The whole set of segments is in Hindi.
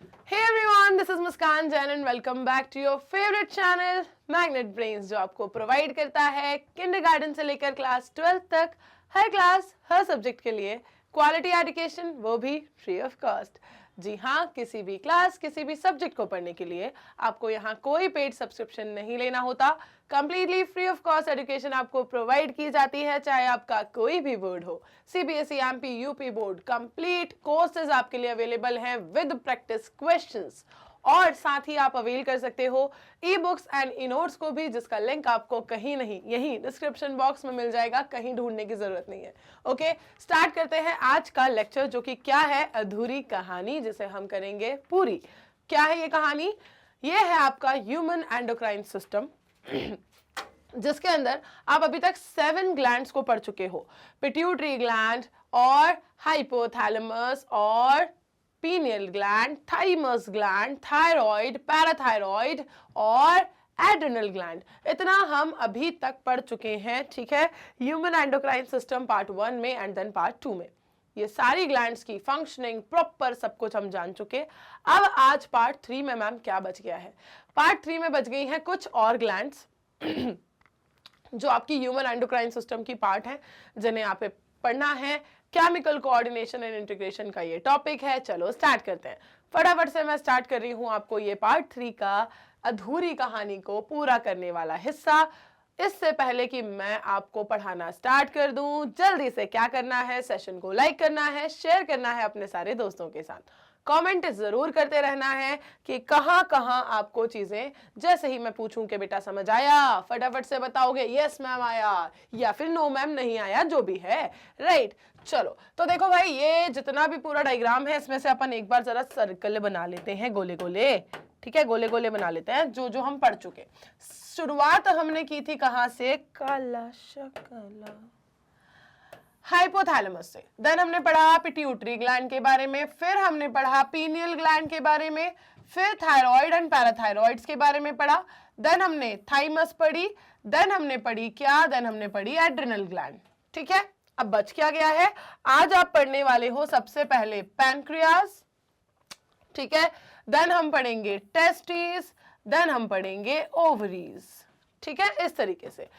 Hey everyone, this is Muskan Jain and welcome back to your favorite channel Magnet Brains, जो आपको प्रोवाइड करता है किंडरगार्टन से लेकर क्लास 12 तक हर क्लास हर सब्जेक्ट के लिए क्वालिटी एजुकेशन, वो भी फ्री ऑफ कॉस्ट। जी हाँ, किसी भी क्लास किसी भी सब्जेक्ट को पढ़ने के लिए आपको यहाँ कोई पेड सब्सक्रिप्शन नहीं लेना होता। Completely free of cost education आपको प्रोवाइड की जाती है, चाहे आपका कोई भी बोर्ड हो, CBSE, MP, UP board. Complete courses आपके लिए अवेलेबल हैं विद प्रैक्टिस क्वेश्चंस, और साथ ही आप अवेल कर सकते हो e books and e notes को भी, जिसका लिंक आपको कहीं नहीं यहीं डिस्क्रिप्शन बॉक्स में मिल जाएगा, कहीं ढूंढने की जरूरत नहीं है। ओके, स्टार्ट करते हैं आज का लेक्चर, जो कि क्या है, अधूरी कहानी, जिसे हम करेंगे पूरी। क्या है ये कहानी? ये है आपका ह्यूमन एंडोक्राइन सिस्टम, जिसके अंदर आप अभी तक 7 ग्लैंड्स को पढ़ चुके हो, पिट्यूटरी ग्लैंड और हाइपोथैलेमस और pineal gland, thymus gland, thyroid, parathyroid और एड्रिनल ग्लैंड। इतना हम अभी तक पढ़ चुके हैं, ठीक है, ह्यूमन एंडोक्राइन सिस्टम पार्ट 1 में एंड देन पार्ट 2 में। ये सारी ग्लैंड्स की फंक्शनिंग प्रॉपर सब कुछ हम जान चुके। अब आज पार्ट 3 में मैम क्या बच गया है? पार्ट 3 में बच गई हैं कुछ और ग्लैंड्स जो आपकी ह्यूमन एंडोक्राइन सिस्टम की पार्ट है, जिन्हें आप पढ़ना है। केमिकल कोऑर्डिनेशन एंड इंटीग्रेशन का ये टॉपिक है। चलो स्टार्ट करते हैं। फटाफट से मैं स्टार्ट कर रही हूं आपको ये पार्ट 3 का अधूरी कहानी को पूरा करने वाला हिस्सा। इससे पहले कि मैं आपको पढ़ाना स्टार्ट कर दूं, जल्दी से क्या करना है, सेशन को लाइक करना है, शेयर करना है अपने सारे दोस्तों के साथ, कमेंट जरूर करते रहना है कि कहां कहां आपको चीजें, जैसे ही मैं पूछूं कि बेटा समझ आया, फटाफट से बताओगे यस मैम आया, या फिर नो मैम नहीं आया, जो भी है, राइट। चलो तो देखो भाई, ये जितना भी पूरा डायग्राम है, इसमें से अपन एक बार जरा सर्कल बना लेते हैं, गोले गोले, ठीक है, गोले गोले बना लेते हैं जो जो हम पढ़ चुके। शुरुआत हमने की थी कहां से? काला शकला, हाइपोथैलेमस से। देन हमने पढ़ा पिट्यूटरी ग्लैंड के बारे में, फिर हमने पढ़ा पीनियल ग्लैंड के बारे में, फिर थायराइड एंड पैराथायराइड्स के बारे में पढ़ा। देन हमने थाइमस पढ़ी, देन हमने पढ़ी क्या? देन हमने पढ़ी एड्रिनल ग्लैंड, ठीक है। अब बच क्या गया है? आज आप पढ़ने वाले हो सबसे पहले पैनक्रियास, ठीक है, देन हम पढ़ेंगे टेस्टिस, देन हम पढ़ेंगे ओवरीज, ठीक है, इस तरीके से।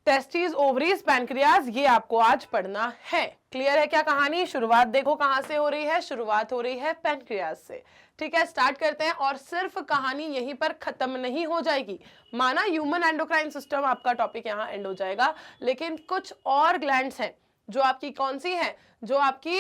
टेस्टिस, ओवरीज, पैनक्रियाज, ये आपको आज पढ़ना है। क्लियर है क्या कहानी? शुरुआत देखो कहां से हो रही है, शुरुआत हो रही है पैनक्रियाज से, ठीक है। स्टार्ट करते हैं। और सिर्फ कहानी यहीं पर खत्म नहीं हो जाएगी, माना ह्यूमन एंडोक्राइन सिस्टम आपका टॉपिक यहां एंड हो जाएगा, लेकिन कुछ और ग्लैंड्स हैं जो आपकी कौन सी है, जो आपकी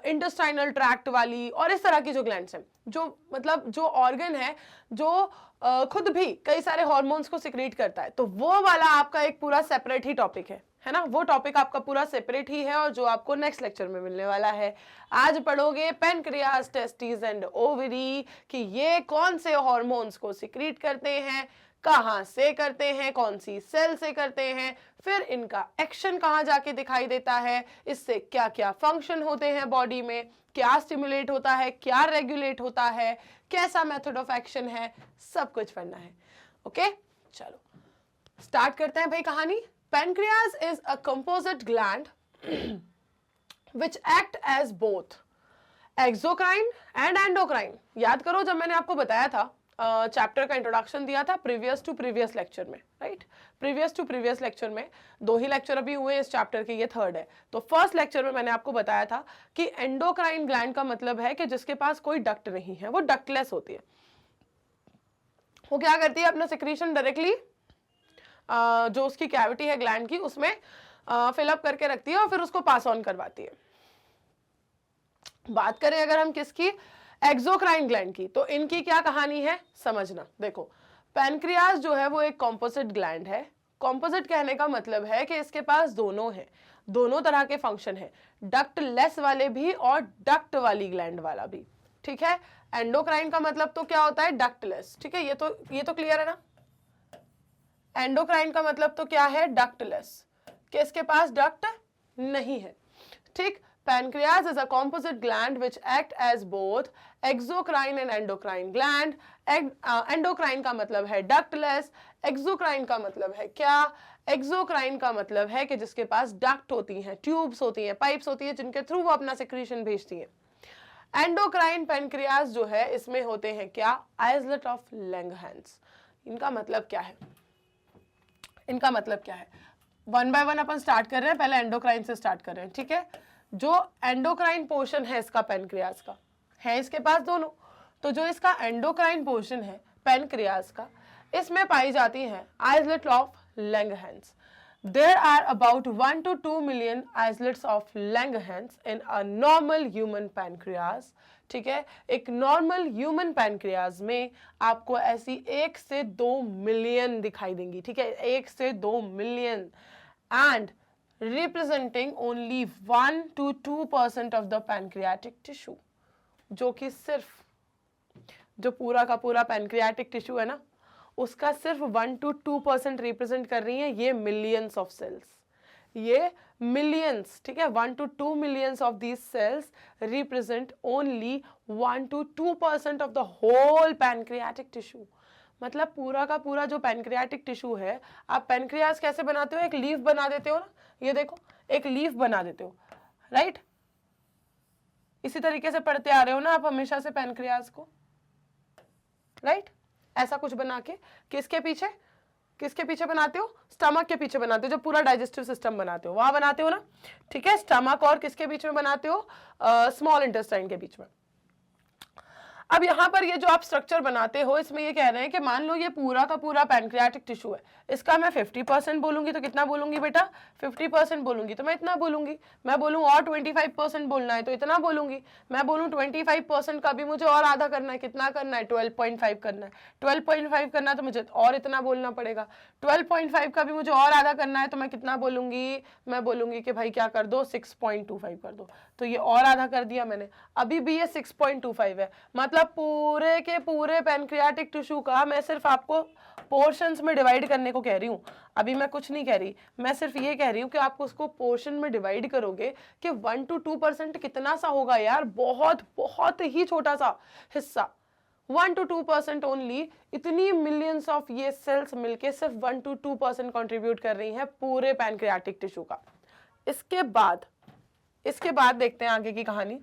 इंटेस्टाइनल ट्रैक्ट वाली और इस तरह की जो ग्लैंड्स हैं, जो मतलब जो ऑर्गन है जो खुद भी कई सारे हार्मोन्स को सिक्रीट करता है, तो वो वाला आपका एक पूरा सेपरेट ही टॉपिक है ना, वो टॉपिक आपका पूरा सेपरेट ही है, और जो आपको नेक्स्ट लेक्चर में मिलने वाला है। आज पढ़ोगे पेनक्रियास, टेस्टिस एंड ओवरी, कि ये कौन से हार्मोन्स को सिक्रीट करते हैं, कहां से करते हैं, कौन सी सेल से करते हैं, फिर इनका एक्शन कहां जाके दिखाई देता है, इससे क्या क्या फंक्शन होते हैं बॉडी में, क्या स्टिमुलेट होता है, क्या रेगुलेट होता है, कैसा मेथड ऑफ एक्शन है, सब कुछ पढ़ना है। ओके, चलो स्टार्ट करते हैं भाई कहानी। Pancreas is a composite gland which act as both exocrine and endocrine. याद करो जब मैंने आपको बताया था, चैप्टर का इंट्रोडक्शन दिया था प्रीवियस टू प्रीवियस लेक्चर में, right. Previous to previous lecture में 2 ही लेक्चर अभी हुए इस चैप्टर के, ये 3rd है। तो फर्स्ट लेक्चर में मैंने आपको बताया था कि एंडोक्राइन ग्लैंड का मतलब है कि जिसके पास कोई डक्ट नहीं है, वो डक्टलेस होती है। वो क्या करती है? अपना सिक्रीशन डायरेक्टली जो उसकी कैविटी है ग्लैंड की, उसमें फिलअप करके रखती है और फिर उसको पास ऑन करवाती है। बात करें अगर हम किसकी, एक्सोक्राइन ग्लैंड की, तो इनकी क्या कहानी है समझना। देखो, पैनक्रियास जो है वो एक कॉम्पोजिट ग्लैंड है। कॉम्पोजिट कहने का मतलब है कि इसके पास दोनों है, दोनों तरह के फंक्शन है, डक्ट लेस वाले भी और डक्ट वाली ग्लैंड वाला भी, ठीक है। एंडोक्राइन का मतलब तो क्या होता है? डक्टलेस, ठीक है, ये तो क्लियर है ना। एंडोक्राइन का मतलब तो क्या है? डक्टलेस, कि इसके पास डक्ट नहीं है, ठीक। Pancreas is a composite gland which act as both exocrine and endocrine gland. Endocrine का मतलब है ductless, exocrine का मतलब है क्या? exocrine का मतलब है कि जिसके पास duct होती हैं, tubes होती हैं, pipes होती हैं, जिनके थ्रू वो अपना secretion भेजती हैं। एंडोक्राइन पेनक्रियाज जो है इसमें होते हैं क्या, आइसलेट ऑफ लैंगरहैंस। इनका मतलब क्या है, इनका मतलब क्या है, one by one upon start कर रहे हैं, पहले एंडोक्राइन से स्टार्ट कर रहे हैं, ठीक है। जो एंडोक्राइन पोर्शन है इसका पेनक्रियाज का है इसके पास दोनों, तो जो इसका एंडोक्राइन पोर्शन है पेनक्रियाज का, इसमें पाई जाती है islet of Langerhans. There are about 1 to 2 million islets of Langerhans in a normal human pancreas. ठीक है, एक नॉर्मल ह्यूमन पैनक्रियाज में आपको ऐसी 1 से 2 मिलियन दिखाई देंगी, ठीक है, 1 से 2 million, and representing only 1 to 2% of the pancreatic tissue, जो कि सिर्फ जो पूरा का पूरा पैनक्रियाटिक टिश्यू है ना, उसका सिर्फ 1 to 2% रिप्रेजेंट कर रही है ये मिलियंस ऑफ सेल्स, ये मिलियंस, ठीक है, 1 to 2 millions of these cells represent only 1 to 2% of the whole pancreatic tissue. मतलब पूरा का पूरा जो पैनक्रियाटिक टिश्यू है, आप पैनक्रियाज कैसे बनाते हो, एक लीफ बना देते हो ना, ये देखो एक लीफ बना देते हो, राइट, इसी तरीके से पढ़ते आ रहे हो ना आप हमेशा से पैनक्रियाज को, राइट, ऐसा कुछ बना के किसके पीछे बनाते हो, स्टमक के पीछे बनाते हो, जो पूरा डाइजेस्टिव सिस्टम बनाते हो वहां बनाते हो ना, ठीक है, स्टमक और किसके बीच में बनाते हो, स्मॉल इंटेस्टाइन के बीच में। अब यहाँ पर ये जो आप स्ट्रक्चर बनाते हो, इसमें ये कह रहे हैं कि मान लो ये पूरा का पूरा पैनक्रियाटिक टिश्यू है, इसका मैं 50% बोलूंगी तो कितना बोलूंगी बेटा, 50% बोलूंगी तो मैं इतना बोलूंगी, मैं बोलूँ और 25% बोलना है तो इतना बोलूंगी, मैं बोलूँ 25% का भी मुझे और आधा करना है, कितना करना है, 12.5 करना है, 12.5 करना है तो मुझे और इतना बोलना पड़ेगा, 12.5 का भी मुझे और आधा करना है तो मैं कितना बोलूंगी, मैं बोलूंगी कि भाई क्या कर दो, 6.25 कर दो, तो ये और आधा कर दिया मैंने, अभी भी ये 6.25 है। मतलब पूरे के पूरे पैनक्रियाटिक टिश्यू का मैं सिर्फ आपको पोर्शंस में डिवाइड करने को कह रही हूँ, अभी मैं कुछ नहीं कह रही, मैं सिर्फ ये कह रही हूँ कि आपको उसको पोर्शन में डिवाइड करोगे कि 1 to 2% कितना सा होगा यार, बहुत बहुत ही छोटा सा हिस्सा, 1 to 2% ओनली, इतनी मिलियंस ऑफ ये सेल्स मिलके सिर्फ 1 to 2% कंट्रीब्यूट कर रही हैं पूरे पैनक्रियाटिक टिश्यू का। इसके बाद देखते हैं आगे की कहानी।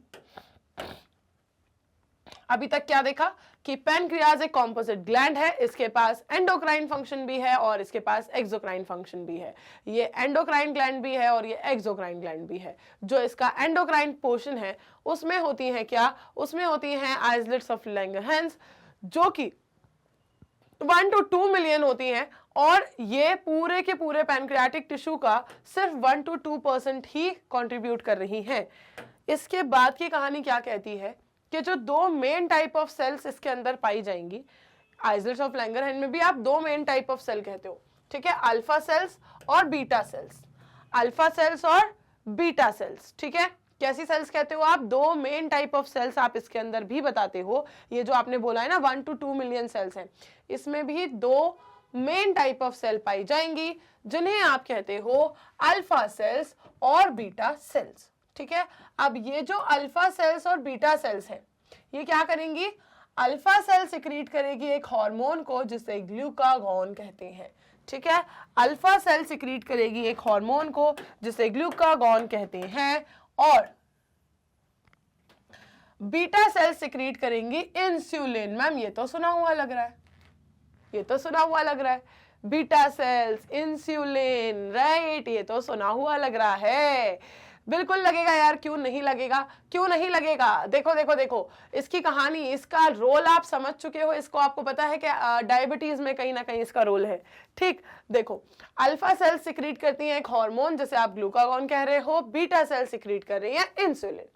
अभी तक क्या देखा कि पैनक्रियाज एक कॉम्पोजिट ग्लैंड है, इसके पास एंडोक्राइन फंक्शन भी है और इसके पास एक्सोक्राइन फंक्शन भी है, ये एंडोक्राइन ग्लैंड भी है और ये एक्सोक्राइन ग्लैंड भी है। जो इसका एंडोक्राइन पोर्शन है उसमें होती है क्या, उसमें होती हैं आइसलेट्स ऑफ लैंगरहैंस, जो कि 1 to 2 मिलियन होती हैं, और ये पूरे के पूरे पैनक्रियाटिक टिश्यू का सिर्फ 1 to 2% ही कंट्रीब्यूट कर रही हैं। इसके बाद की कहानी क्या कहती है कि जो 2 मेन टाइप ऑफ सेल्स इसके अंदर पाई जाएंगी, आइसलेट्स ऑफ लैंगरहैंस में भी आप 2 मेन टाइप ऑफ सेल कहते हो, ठीक है, अल्फा सेल्स और बीटा सेल्स, अल्फा सेल्स और बीटा सेल्स, ठीक है, कैसी सेल्स कहते हो आप, 2 मेन टाइप ऑफ सेल्स आप इसके अंदर भी बताते हो। ये जो आपने बोला है ना 1 to 2 मिलियन सेल्स हैं, इसमें भी 2 मेन टाइप ऑफ सेल पाई जाएंगी, जिन्हें आप कहते हो अल्फा सेल्स और बीटा सेल्स, ठीक है। अब ये जो अल्फा सेल्स और बीटा सेल्स हैं, ये क्या करेंगी, अल्फा सेल सिक्रीट करेगी एक हार्मोन को जिसे ग्लूकागॉन कहते हैं, ठीक है, अल्फा सेल सिक्रीट करेगी एक हार्मोन को जिसे ग्लूकागॉन कहते हैं, और बीटा सेल सिक्रीट करेंगी इंसुलिन। मैम ये तो सुना हुआ लग रहा है, ये तो सुना हुआ लग रहा है, बीटा सेल्स इंसुलिन, राइट, ये तो सुना हुआ लग रहा है, बिल्कुल लगेगा यार, क्यों नहीं लगेगा, क्यों नहीं लगेगा। देखो देखो देखो, इसकी कहानी, इसका रोल आप समझ चुके हो, इसको आपको पता है कि डायबिटीज में कहीं ना कहीं इसका रोल है, ठीक। देखो, अल्फा सेल सिक्रीट करती हैं एक हार्मोन जिसे आप ग्लूकागॉन कह रहे हो, बीटा सेल सिक्रीट कर रही है insulin.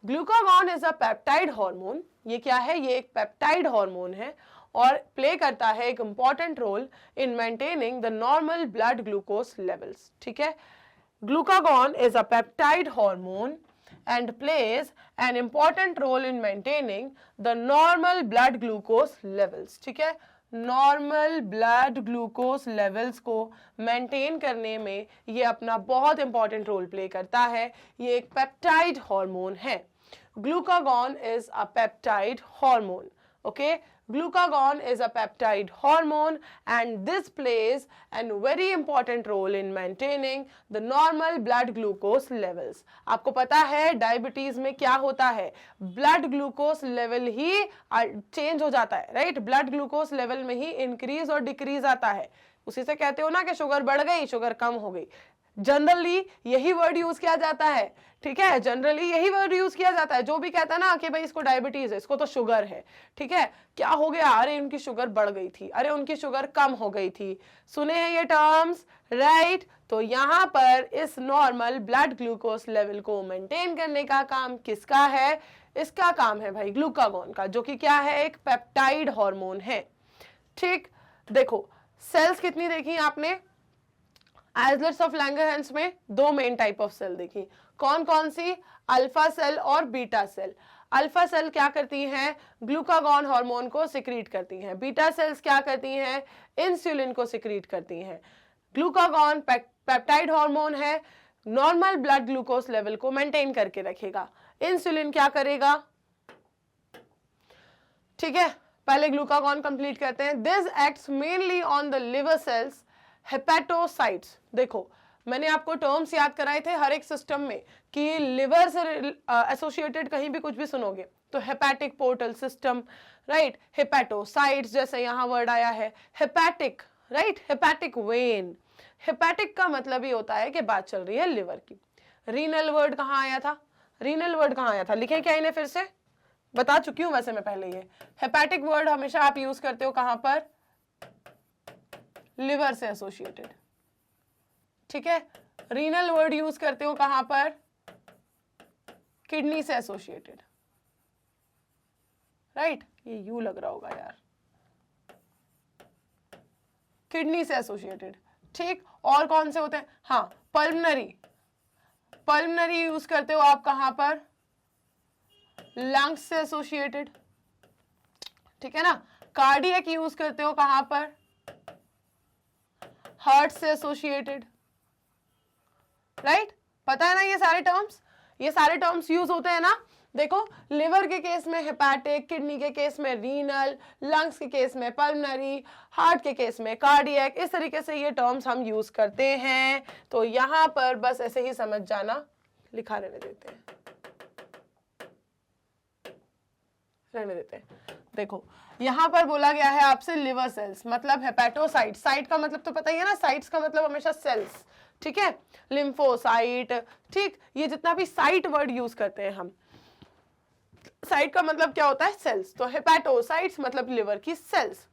Glucagon is a peptide hormone, ये क्या है, ये एक पेप्टाइड हार्मोन है और प्ले करता है एक important role in maintaining the normal blood glucose levels, ठीक है। Glucagon is a peptide hormone and plays an important role in maintaining the normal blood glucose levels, ठीक है, नॉर्मल ब्लड ग्लूकोज लेवल्स को मेंटेन करने में ये अपना बहुत इंपॉर्टेंट रोल प्ले करता है। ये एक पेप्टाइड हार्मोन है, glucagon is a peptide hormone, okay, Glucagon is a peptide hormone and this plays a very important role in maintaining the normal blood glucose levels. आपको पता है डायबिटीज में क्या होता है, ब्लड ग्लूकोज लेवल ही चेंज हो जाता है, राइट? ब्लड ग्लूकोज लेवल में ही इंक्रीज और डिक्रीज आता है. उसी से कहते हो ना कि शुगर बढ़ गई, शुगर कम हो गई. जनरली यही वर्ड यूज किया जाता है, ठीक है? जनरली यही वर्ड यूज किया जाता है. जो भी कहता है ना कि भाई इसको डायबिटीज है, इसको तो शुगर है, ठीक है? क्या हो गया? अरे उनकी शुगर बढ़ गई थी, अरे उनकी शुगर कम हो गई थी. सुने हैं ये टर्म्स, राइट? तो यहां पर इस नॉर्मल ब्लड ग्लूकोज लेवल को मेंटेन करने का काम किसका है? इसका काम है भाई ग्लूकागॉन का, जो कि क्या है? एक पेप्टाइड हार्मोन है. ठीक, देखो सेल्स कितनी देखी आपने? आइसलेट्स ऑफ लैंगरहैंस में दो मेन टाइप ऑफ सेल देखी. कौन कौन सी? अल्फा सेल और बीटा सेल. अल्फा सेल क्या करती हैं? ग्लूकागॉन हार्मोन को सिक्रीट करती हैं. बीटा सेल्स क्या करती हैं? इंसुलिन को सिक्रीट करती हैं. ग्लूकागॉन पेप्टाइड हार्मोन है, नॉर्मल ब्लड ग्लूकोज लेवल को मेंटेन करके रखेगा. इंसुलिन क्या करेगा? ठीक है, पहले ग्लूकागॉन कंप्लीट करते हैं. This acts mainly on the liver cells, hepatocytes. देखो मैंने आपको टर्म्स याद कराए थे हर एक सिस्टम में कि लिवर से एसोसिएटेड कहीं भी कुछ भी सुनोगे तो hepatic portal system, right? Hepatocytes जैसे यहां वर्ड आया है, hepatic, right? Hepatic when. Hepatic का मतलब ही होता है कि बात चल रही है लिवर की. रीनल वर्ड कहां आया था? रीनल वर्ड कहां आया था? लिखें क्या इन्हें? फिर से बता चुकी हूं वैसे मैं पहले. ये हेपेटिक वर्ड हमेशा आप यूज करते हो कहां पर? लिवर से एसोसिएटेड, ठीक है? रीनल वर्ड यूज करते हो कहां पर? किडनी से एसोसिएटेड, राइट? ये यू लग रहा होगा यार, किडनी से एसोसिएटेड. ठीक, और कौन से होते हैं? हाँ, पल्मनरी. पल्मनरी यूज करते हो आप कहां पर? लंग्स से एसोसिएटेड, ठीक है ना? कार्डियक यूज करते हो कहां पर? हार्ट से एसोसिएटेड, राइट? पता है ना ये सारे टर्म्स? ये सारे टर्म्स यूज होते हैं ना. देखो लिवर के केस में हेपेटिक, किडनी के केस में रीनल, लंग्स के केस में पल्मनरी, हार्ट के केस में कार्डियक. इस तरीके से ये टर्म्स हम यूज करते हैं. तो यहां पर बस ऐसे ही समझ जाना. लिखा रहने देते हैं, रहने देते हैं. देखो यहां पर बोला गया है आपसे लिवर सेल्स, मतलब हेपेटोसाइट. साइट का मतलब तो पता ही है ना, साइट्स का मतलब हमेशा सेल्स, ठीक है? लिम्फोसाइट, ठीक? ये जितना भी साइट वर्ड यूज करते हैं हम, साइट का मतलब क्या होता है? सेल्स. तो हेपेटोसाइट्स मतलब लिवर की सेल्स.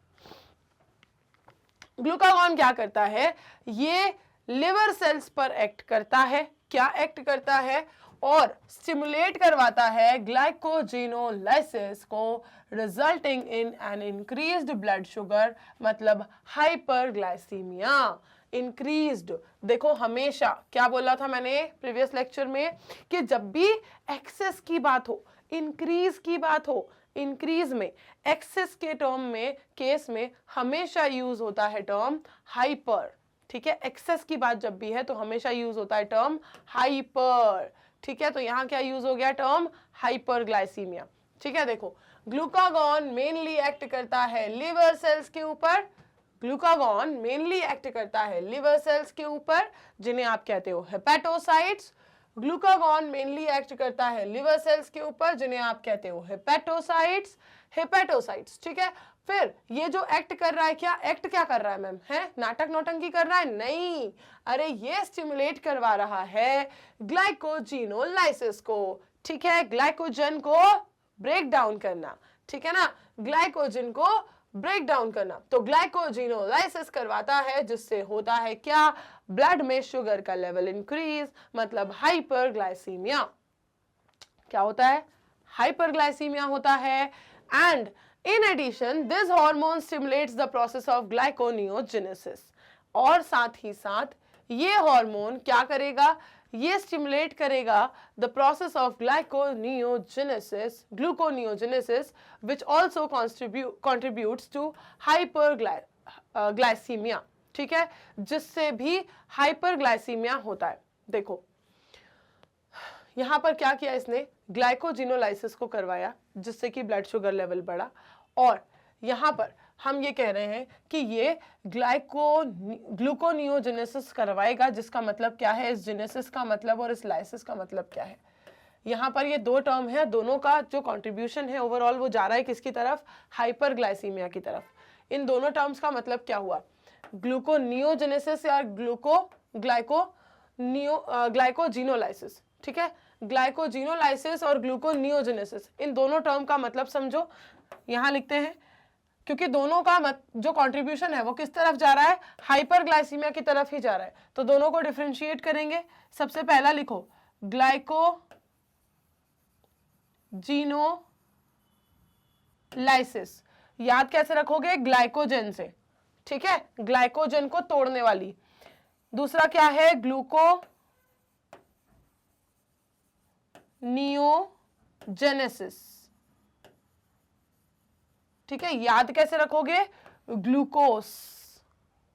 ग्लूकागॉन क्या करता है? ये लिवर सेल्स पर एक्ट करता है. क्या एक्ट करता है? और स्टिमुलेट करवाता है ग्लाइकोजिनोलाइसिस को, resulting in an increased blood sugar, मतलब हाइपरग्लाइसीमिया. इंक्रीज्ड, देखो हमेशा क्या बोला था मैंने प्रीवियस लेक्चर में कि जब भी एक्सेस की बात हो, इंक्रीज की बात हो, इंक्रीज में, एक्सेस के टर्म में, केस में हमेशा यूज होता है टर्म हाइपर. ठीक है, एक्सेस की बात जब भी है तो हमेशा यूज होता है टर्म हाइपर. ठीक है, तो यहां क्या यूज हो गया? Term hyperglycaemia. ठीक है, देखो ग्लूकागॉन मेनली एक्ट करता है लिवर सेल्स के ऊपर. ग्लूकागॉन मेनली एक्ट करता है लिवर सेल्स के ऊपर, जिन्हें आप कहते हो हेपेटोसाइट्स. ग्लूकागॉन मेनली एक्ट करता है लिवर सेल्स के ऊपर, जिन्हें आप कहते हो हेपेटोसाइट्स. हेपेटोसाइट्स, ठीक है. फिर ये जो एक्ट कर रहा है, क्या एक्ट क्या कर रहा है मैम? है नाटक नौटंकी कर रहा है? नहीं, अरे ये स्टिमुलेट करवा रहा है ग्लाइकोजिनोलाइसिस को. ठीक है, ग्लाइकोजन को ब्रेक डाउन करना. ठीक है ना, ग्लाइकोजन को ब्रेक डाउन करना. तो ग्लाइकोजिनोलाइसिस करवाता है, जिससे होता है क्या? ब्लड में शुगर का लेवल इंक्रीज, मतलब हाइपरग्लाइसीमिया. क्या होता है? हाइपरग्लाइसीमिया होता है. And in addition this hormone stimulates the process of glyconeogenesis. और साथ ही साथ ये हार्मोन क्या करेगा? ये स्टिमुलेट करेगा the process of gluconeogenesis which also contributes to hyperglycemia. ठीक है, जिससे भी हाइपरग्लाइसीमिया होता है. देखो यहां पर क्या किया इसने? ग्लाइकोजिनोलाइसिस को करवाया, जिससे कि ब्लड शुगर लेवल बढ़ा. और यहाँ पर हम ये कह रहे हैं कि ये ग्लूकोनियोजेनेसिस करवाएगा, जिसका मतलब क्या है, इस जेनेसिस का मतलब और इस लाइसिस का मतलब क्या है। यहाँ पर ये दो टर्म है, दोनों का जो कंट्रीब्यूशन है ओवरऑल वो जा रहा है किसकी तरफ, हाइपरग्लाइसीमिया की तरफ। इन दोनों टर्म्स का मतलब क्या हुआ, ग्लूकोनियोजेनेसिस या ग्लाइकोजिनोलाइसिस, ठीक है। ग्लाइकोजिनोलाइसिस और ग्लूकोनियोजेनेसिस, इन दोनों टर्म का मतलब समझो, यहां लिखते हैं, क्योंकि दोनों का जो कंट्रीब्यूशन है वो किस तरफ जा रहा है, हाइपरग्लाइसीमिया की तरफ ही जा रहा है। तो दोनों को डिफरेंशिएट करेंगे। सबसे पहला लिखो ग्लाइकोजिनोलाइसिस, याद कैसे रखोगे, ग्लाइकोजन से, ठीक है, ग्लाइकोजन को तोड़ने वाली। दूसरा क्या है, ग्लूकोनियोजेनेसिस, ठीक है, याद कैसे रखोगे, ग्लूकोस,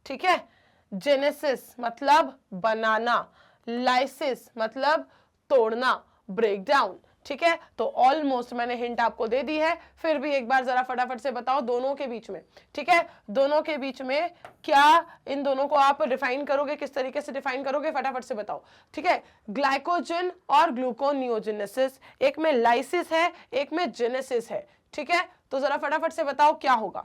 ठीक है, जेनेसिस मतलब बनाना, लाइसिस मतलब तोड़ना, ब्रेक डाउन, ठीक है। तो ऑलमोस्ट मैंने हिंट आपको दे दी है, फिर भी एक बार जरा फटाफट से बताओ दोनों के बीच में, ठीक है, दोनों के बीच में क्या, इन दोनों को आप डिफाइन करोगे, किस तरीके से डिफाइन करोगे, फटाफट से बताओ, ठीक है। ग्लाइकोजन और ग्लूकोनियोजेनेसिस, एक में लाइसिस है, एक में जेनेसिस है, ठीक है। तो जरा फटाफट से बताओ क्या होगा,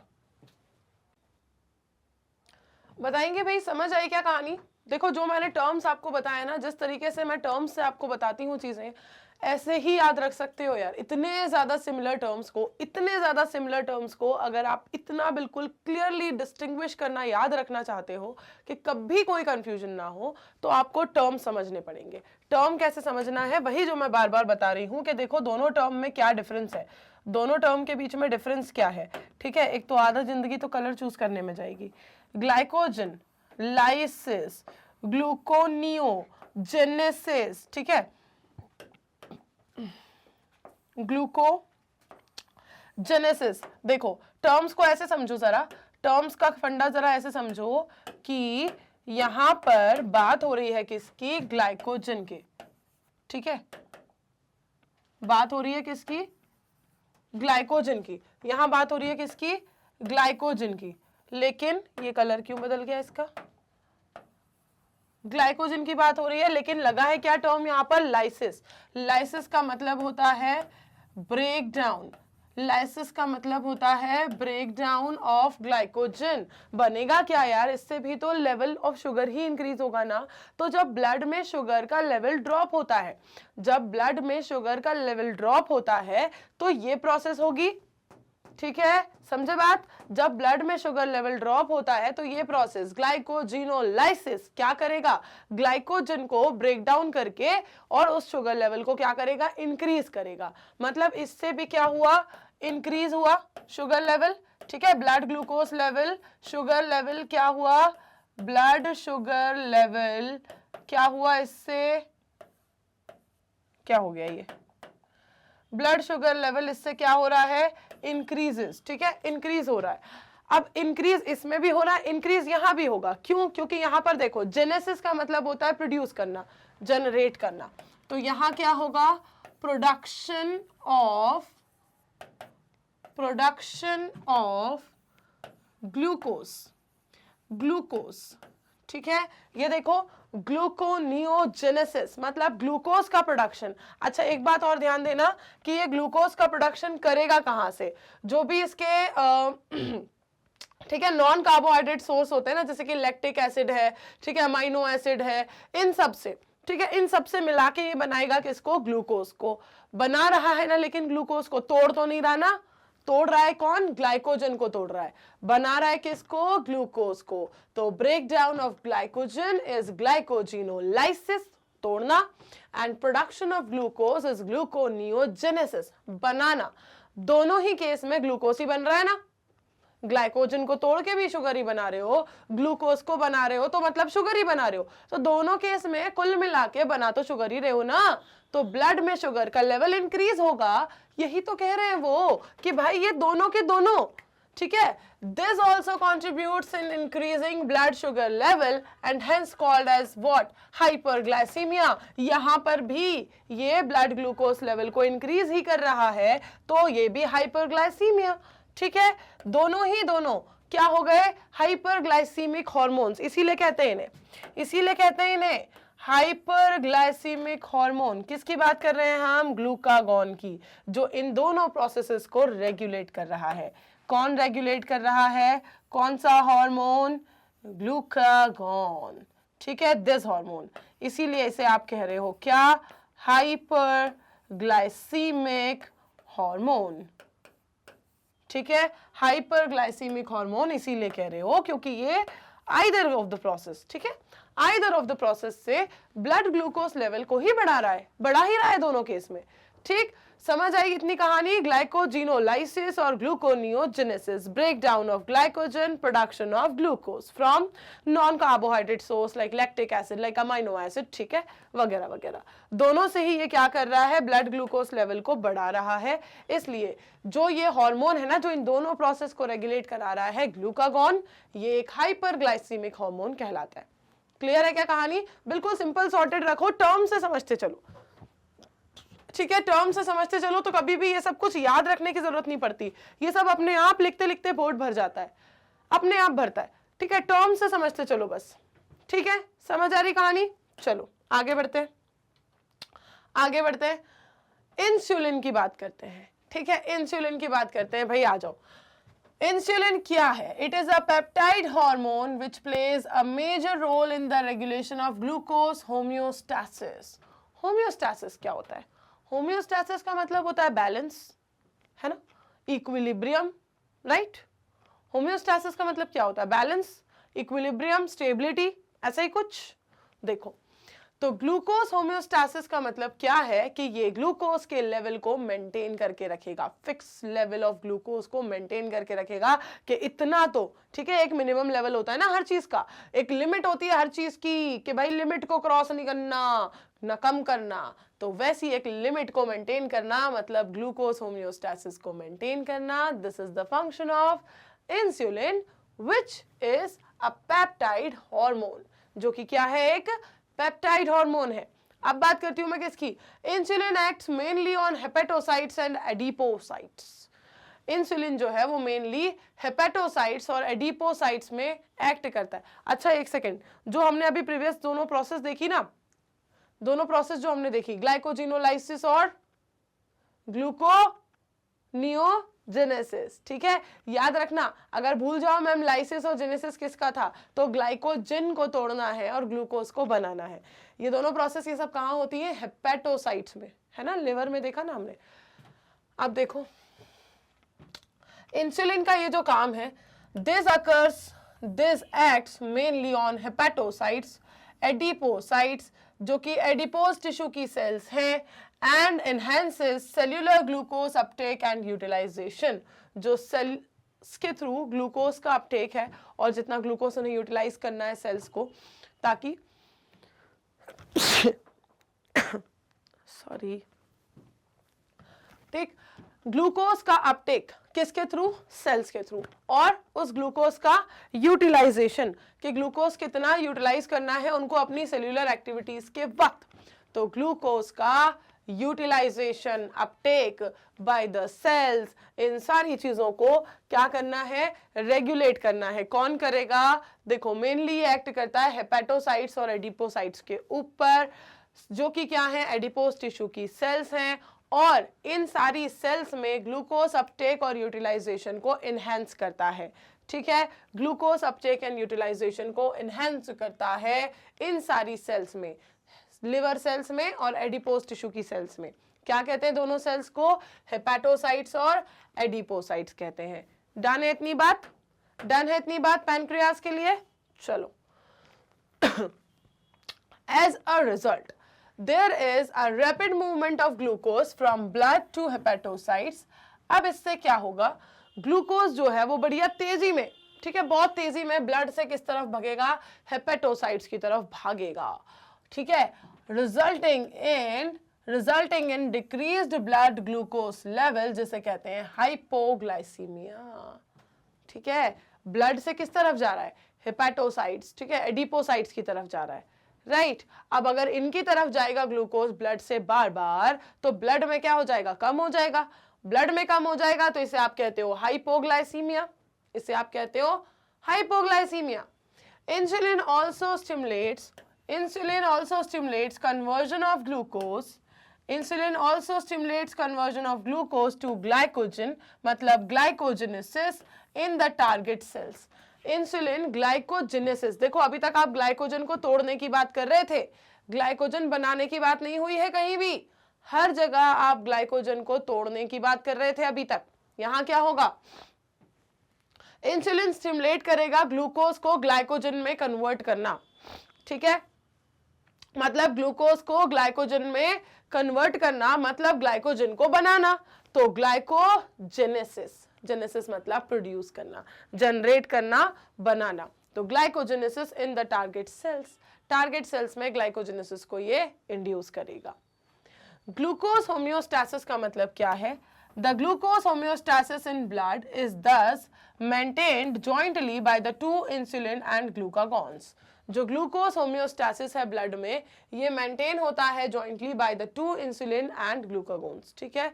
बताएंगे भाई, समझ आई क्या कहानी। देखो जो मैंने टर्म्स आपको बताया ना, जिस तरीके से मैं टर्म्स से आपको बताती हूँ चीजें, ऐसे ही याद रख सकते हो यार। इतने ज्यादा सिमिलर टर्म्स को अगर आप इतना बिल्कुल क्लियरली डिस्टिंग्विश करना, याद रखना चाहते हो कि कभी कोई कंफ्यूजन ना हो, तो आपको टर्म समझने पड़ेंगे। टर्म कैसे समझना है, वही जो मैं बार बार बता रही हूं कि देखो दोनों टर्म में क्या डिफरेंस है, दोनों टर्म के बीच में डिफरेंस क्या है, ठीक है। एक तो आधा जिंदगी तो कलर चूज करने में जाएगी। ग्लाइकोजन, लाइसिस, ग्लूकोनियोजेनेसिस, ठीक है, ग्लूकोजेनेसिस। देखो टर्म्स को ऐसे समझो जरा, टर्म्स का फंडा जरा ऐसे समझो कि यहां पर बात हो रही है किसकी, ग्लाइकोजन की, ठीक है, बात हो रही है किसकी, ग्लाइकोजन की, यहां बात हो रही है किसकी, ग्लाइकोजन की। लेकिन ये कलर क्यों बदल गया इसका, ग्लाइकोजन की बात हो रही है, लेकिन लगा है क्या टर्म यहां पर, लाइसिस। लाइसिस का मतलब होता है ब्रेक डाउन, लाइसिस का मतलब होता है ब्रेक डाउन ऑफ ग्लाइकोजन। बनेगा क्या यार, इससे भी तो level of sugar he increase होगा ना। तो जब ब्लड में शुगर का लेवल ड्रॉप होता है, जब ब्लड में शुगर का लेवल ड्रॉप होता है तो ये प्रोसेस होगी, ठीक है, समझे बात। जब ब्लड में शुगर लेवल ड्रॉप होता है तो ये प्रोसेस ग्लाइकोजिनोलाइसिस क्या करेगा, ग्लाइकोजन को ब्रेक डाउन करके और उस शुगर लेवल को क्या करेगा, इंक्रीज करेगा। मतलब इससे भी क्या हुआ, इंक्रीज हुआ शुगर लेवल, ठीक है, blood glucose level, sugar level क्या हुआ, ब्लड शुगर लेवल क्या हुआ, इससे क्या हो गया, ये ब्लड शुगर लेवल इससे क्या हो रहा है, इंक्रीजेस, ठीक है, इंक्रीज हो रहा है। अब इंक्रीज इसमें भी हो रहा है, इंक्रीज यहां भी होगा, क्यों, क्योंकि यहां पर देखो जेनेसिस का मतलब होता है प्रोड्यूस करना, जनरेट करना। तो यहां क्या होगा, प्रोडक्शन ऑफ ग्लूकोज, ठीक है। ये देखो ग्लूकोनियोजेनेसिस मतलब ग्लूकोज का प्रोडक्शन। अच्छा एक बात और ध्यान देना कि ये ग्लूकोज का प्रोडक्शन करेगा कहां से, जो भी इसके ठीक है नॉन कार्बोहाइड्रेट सोर्स होते हैं ना, जैसे कि लैक्टिक एसिड है, ठीक है, अमाइनो एसिड है, इन सब से, ठीक है, इन सब से मिला के ये बनाएगा किसको, ग्लूकोज को। बना रहा है ना, लेकिन ग्लूकोज को तोड़ तो नहीं रहा ना, तोड़ रहा है कौन, ग्लाइकोजन को तोड़ रहा है, बना रहा है किसको, ग्लूकोज को। तो break down of glycogen is glycogenolysis, तोड़ना, and production of glucose is gluconeogenesis, बनाना। दोनों ही केस में ग्लूकोज ही बन रहा है ना, ग्लाइकोजन को तोड़ के भी शुगर ही बना रहे हो, ग्लूकोज को बना रहे हो तो मतलब शुगर ही बना रहे हो। तो दोनों केस में कुल मिला के बना तो शुगर ही रहे हो ना, तो ब्लड में शुगर का लेवल इंक्रीज होगा। यही तो कह रहे हैं वो कि भाई ये दोनों के दोनों, ठीक है, this also contributes in increasing blood sugar level and hence called as what, hyperglycemia. यहां पर भी ये ब्लड ग्लूकोज लेवल को इंक्रीज ही कर रहा है, तो ये भी हाइपरग्लाइसीमिया। ठीक है, दोनों ही दोनों क्या हो गए, हाइपरग्लाइसीमिक हार्मोन्स, इसीलिए कहते हैं इन्हें हाइपरग्लाइसीमिक हार्मोन। किसकी बात कर रहे हैं हम, ग्लूकागॉन की, जो इन दोनों प्रोसेसेस को रेगुलेट कर रहा है। कौन रेगुलेट कर रहा है, कौन सा हार्मोन, ग्लूकागॉन, ठीक है, दिस हार्मोन। इसीलिए इसे आप कह रहे हो क्या, हाइपरग्लाइसीमिक हार्मोन, ठीक है, हाइपरग्लाइसीमिक हार्मोन इसीलिए कह रहे हो क्योंकि ये आइदर ऑफ द प्रोसेस, ठीक है, आइदर ऑफ द प्रोसेस से ब्लड ग्लूकोज लेवल को ही बढ़ा ही रहा है दोनों केस में। ठीक, समझ आई इतनी कहानी। ग्लाइकोजिनोलाइसिस और gluconeogenesis, break down of glycogen, production of glucose from non carbohydrate source like lactic acid, like amino acid, ठीक है, वगैरह वगैरह। दोनों से ही ये क्या कर रहा है, ब्लड ग्लूकोज लेवल को बढ़ा रहा है। इसलिए जो ये हार्मोन है ना, जो इन दोनों प्रोसेस को रेगुलेट करा रहा है, ग्लूकागॉन, ये एक हाइपरग्लाइसीमिक हार्मोन कहलाता है। क्लियर है क्या कहानी, बिल्कुल सिंपल सॉर्टेड रखो, टर्म से समझते चलो, ठीक है, टर्म से समझते चलो तो कभी भी ये सब कुछ याद रखने की जरूरत नहीं पड़ती, ये सब अपने आप लिखते लिखते बोर्ड भर जाता है, अपने आप भरता है, ठीक है, टर्म से समझते चलो बस, ठीक है, समझ आ रही कहानी। चलो आगे बढ़ते हैं, इंसुलिन की बात करते हैं, ठीक है, इंसुलिन की बात करते हैं, भाई आ जाओ। इंसुलिन क्या है, it is a peptide hormone which plays a major role in the regulation of glucose homeostasis. Homeostasis क्या होता है, होम्योस्टैसिस का मतलब होता है बैलेंस, है ना, इक्विलिब्रियम, राइट। होम्योस्टैसिस का मतलब क्या होता है, बैलेंस, इक्विलिब्रियम, स्टेबिलिटी, ऐसा ही कुछ। देखो तो ग्लूकोज होम्योस्टैसिस का मतलब क्या है कि ये ग्लूकोज के लेवल को मेंटेन करके रखेगा, फिक्स लेवल ऑफ ग्लूकोज को मेंटेन करके रखेगा कि इतना तो, ठीक है, एक मिनिमम लेवल होता है ना हर चीज का, एक लिमिट होती है हर चीज की कि भाई लिमिट को क्रॉस नहीं करना, ना कम करना, तो वैसी एक लिमिट को मेंटेन करना मतलब ग्लूकोज होम्योस्टैसिस को मेंटेन करना। This is the function of insulin which is a peptide hormone, जो कि क्या है, एक पेप्टाइड हार्मोन है। अब बात करती हूं मैं किसकी, insulin acts mainly on hepatocytes and adipocytes. Insulin जो है वो मेनली हेपेटोसाइट्स और एडिपोसाइट्स में एक्ट करता है। अच्छा एक सेकेंड, जो हमने अभी प्रीवियस दोनों प्रोसेस देखी ना, दोनों प्रोसेस जो हमने देखी, ग्लाइकोजिनोलाइसिस और ग्लूकोनियोजेनेसिस, ठीक है, याद रखना, अगर भूल जाओ मैम लाइसिस और जेनेसिस किसका था, तो ग्लाइकोजिन को तोड़ना है और ग्लूकोज को बनाना है। ये दोनों प्रोसेस ये सब कहाँ होती है, हेपेटोसाइट्स में, है ना, लिवर में देखा ना हमने। अब देखो इंसुलिन का ये जो काम है, this acts mainly on hepatocytes, adipocytes, जो कि एडिपोज टिश्यू की सेल्स हैं, and enhances cellular glucose uptake and utilization, जो सेल्स के थ्रू ग्लूकोज का अपटेक है और जितना ग्लूकोज उन्हें यूटिलाइज करना है सेल्स को, ताकि सॉरी, ठीक, ग्लूकोज का अपटेक किसके थ्रू, सेल्स के थ्रू, और उस ग्लूकोज का यूटिलाइजेशन कि ग्लूकोज कितना यूटिलाइज करना है उनको अपनी सेल्यूलर एक्टिविटीज के वक्त, तो ग्लूकोज का utilisation, uptake by the cells, इन सारी चीजों को क्या करना है, रेगुलेट करना है। कौन करेगा, देखो मेनली एक्ट करता है हेपेटोसाइट्स और एडिपोसाइट्स के ऊपर, जो कि क्या है, एडिपोज टिश्यू की सेल्स हैं, और इन सारी सेल्स में ग्लूकोज अपटेक और यूटिलाइजेशन को इनहेंस करता है, ठीक है, ग्लूकोज अपटेक एंड यूटिलाइजेशन को इनहेंस करता है इन सारी सेल्स में, लिवर सेल्स में और एडिपोज टिश्यू की सेल्स में। क्या कहते हैं दोनों सेल्स को, हेपेटोसाइट्स और एडिपोसाइट्स कहते हैं। डन है इतनी बात, डन है इतनी बात पैनक्रियास के लिए। चलो as a result there is a rapid movement of glucose from blood to hepatocytes। अब इससे क्या होगा, ग्लूकोज जो है वो बढ़िया तेजी में, ठीक है, बहुत तेजी में ब्लड से किस तरफ भागेगा, हेपेटोसाइट्स की तरफ भागेगा, ठीक है, resulting in decreased blood glucose level, जिसे कहते हैं हाइपोग्लाइसीमिया, ठीक है, ब्लड से किस तरफ जा रहा है, हेपेटोसाइट्स, ठीक है, एडिपोसाइट्स की तरफ जा रहा है, राइट। अब अगर इनकी तरफ जाएगा ग्लूकोज ब्लड से बार बार, तो ब्लड में क्या हो जाएगा, कम हो जाएगा, ब्लड में कम हो जाएगा तो इसे आप कहते हो हाइपोग्लाइसीमिया, इसे आप कहते हो hypoglycaemia. Insulin also stimulates conversion of glucose, insulin also stimulates conversion of glucose to glycogen, मतलब glycogenesis in the target cells. Insulin glycogenesis, देखो अभी तक आप ग्लाइकोजन को तोड़ने की बात कर रहे थे, ग्लाइकोजन बनाने की बात नहीं हुई है कहीं भी। हर जगह आप ग्लाइकोजन को तोड़ने की बात कर रहे थे अभी तक। यहां क्या होगा, इंसुलिन स्टिमुलेट करेगा ग्लूकोज को ग्लाइकोजन में कन्वर्ट करना, ठीक है, मतलब ग्लूकोज को ग्लाइकोजन में कन्वर्ट करना मतलब ग्लाइकोजन को बनाना, तो ग्लाइकोजेनेसिस, जेनेसिस मतलब प्रोड्यूस करना, जनरेट करना, बनाना, तो glycogenesis in the target cells, target cells में ग्लाइकोजेनेसिस को ये इंड्यूस करेगा। ग्लूकोज होम्योस्टैसिस का मतलब क्या है? The glucose homeostasis in blood is thus maintained jointly by the two insulin and glucagons. जो ग्लूकोज होम्योस्टैसिस है ब्लड में, ये मेंटेन होता है jointly by the two insulin and glucagons, ठीक है,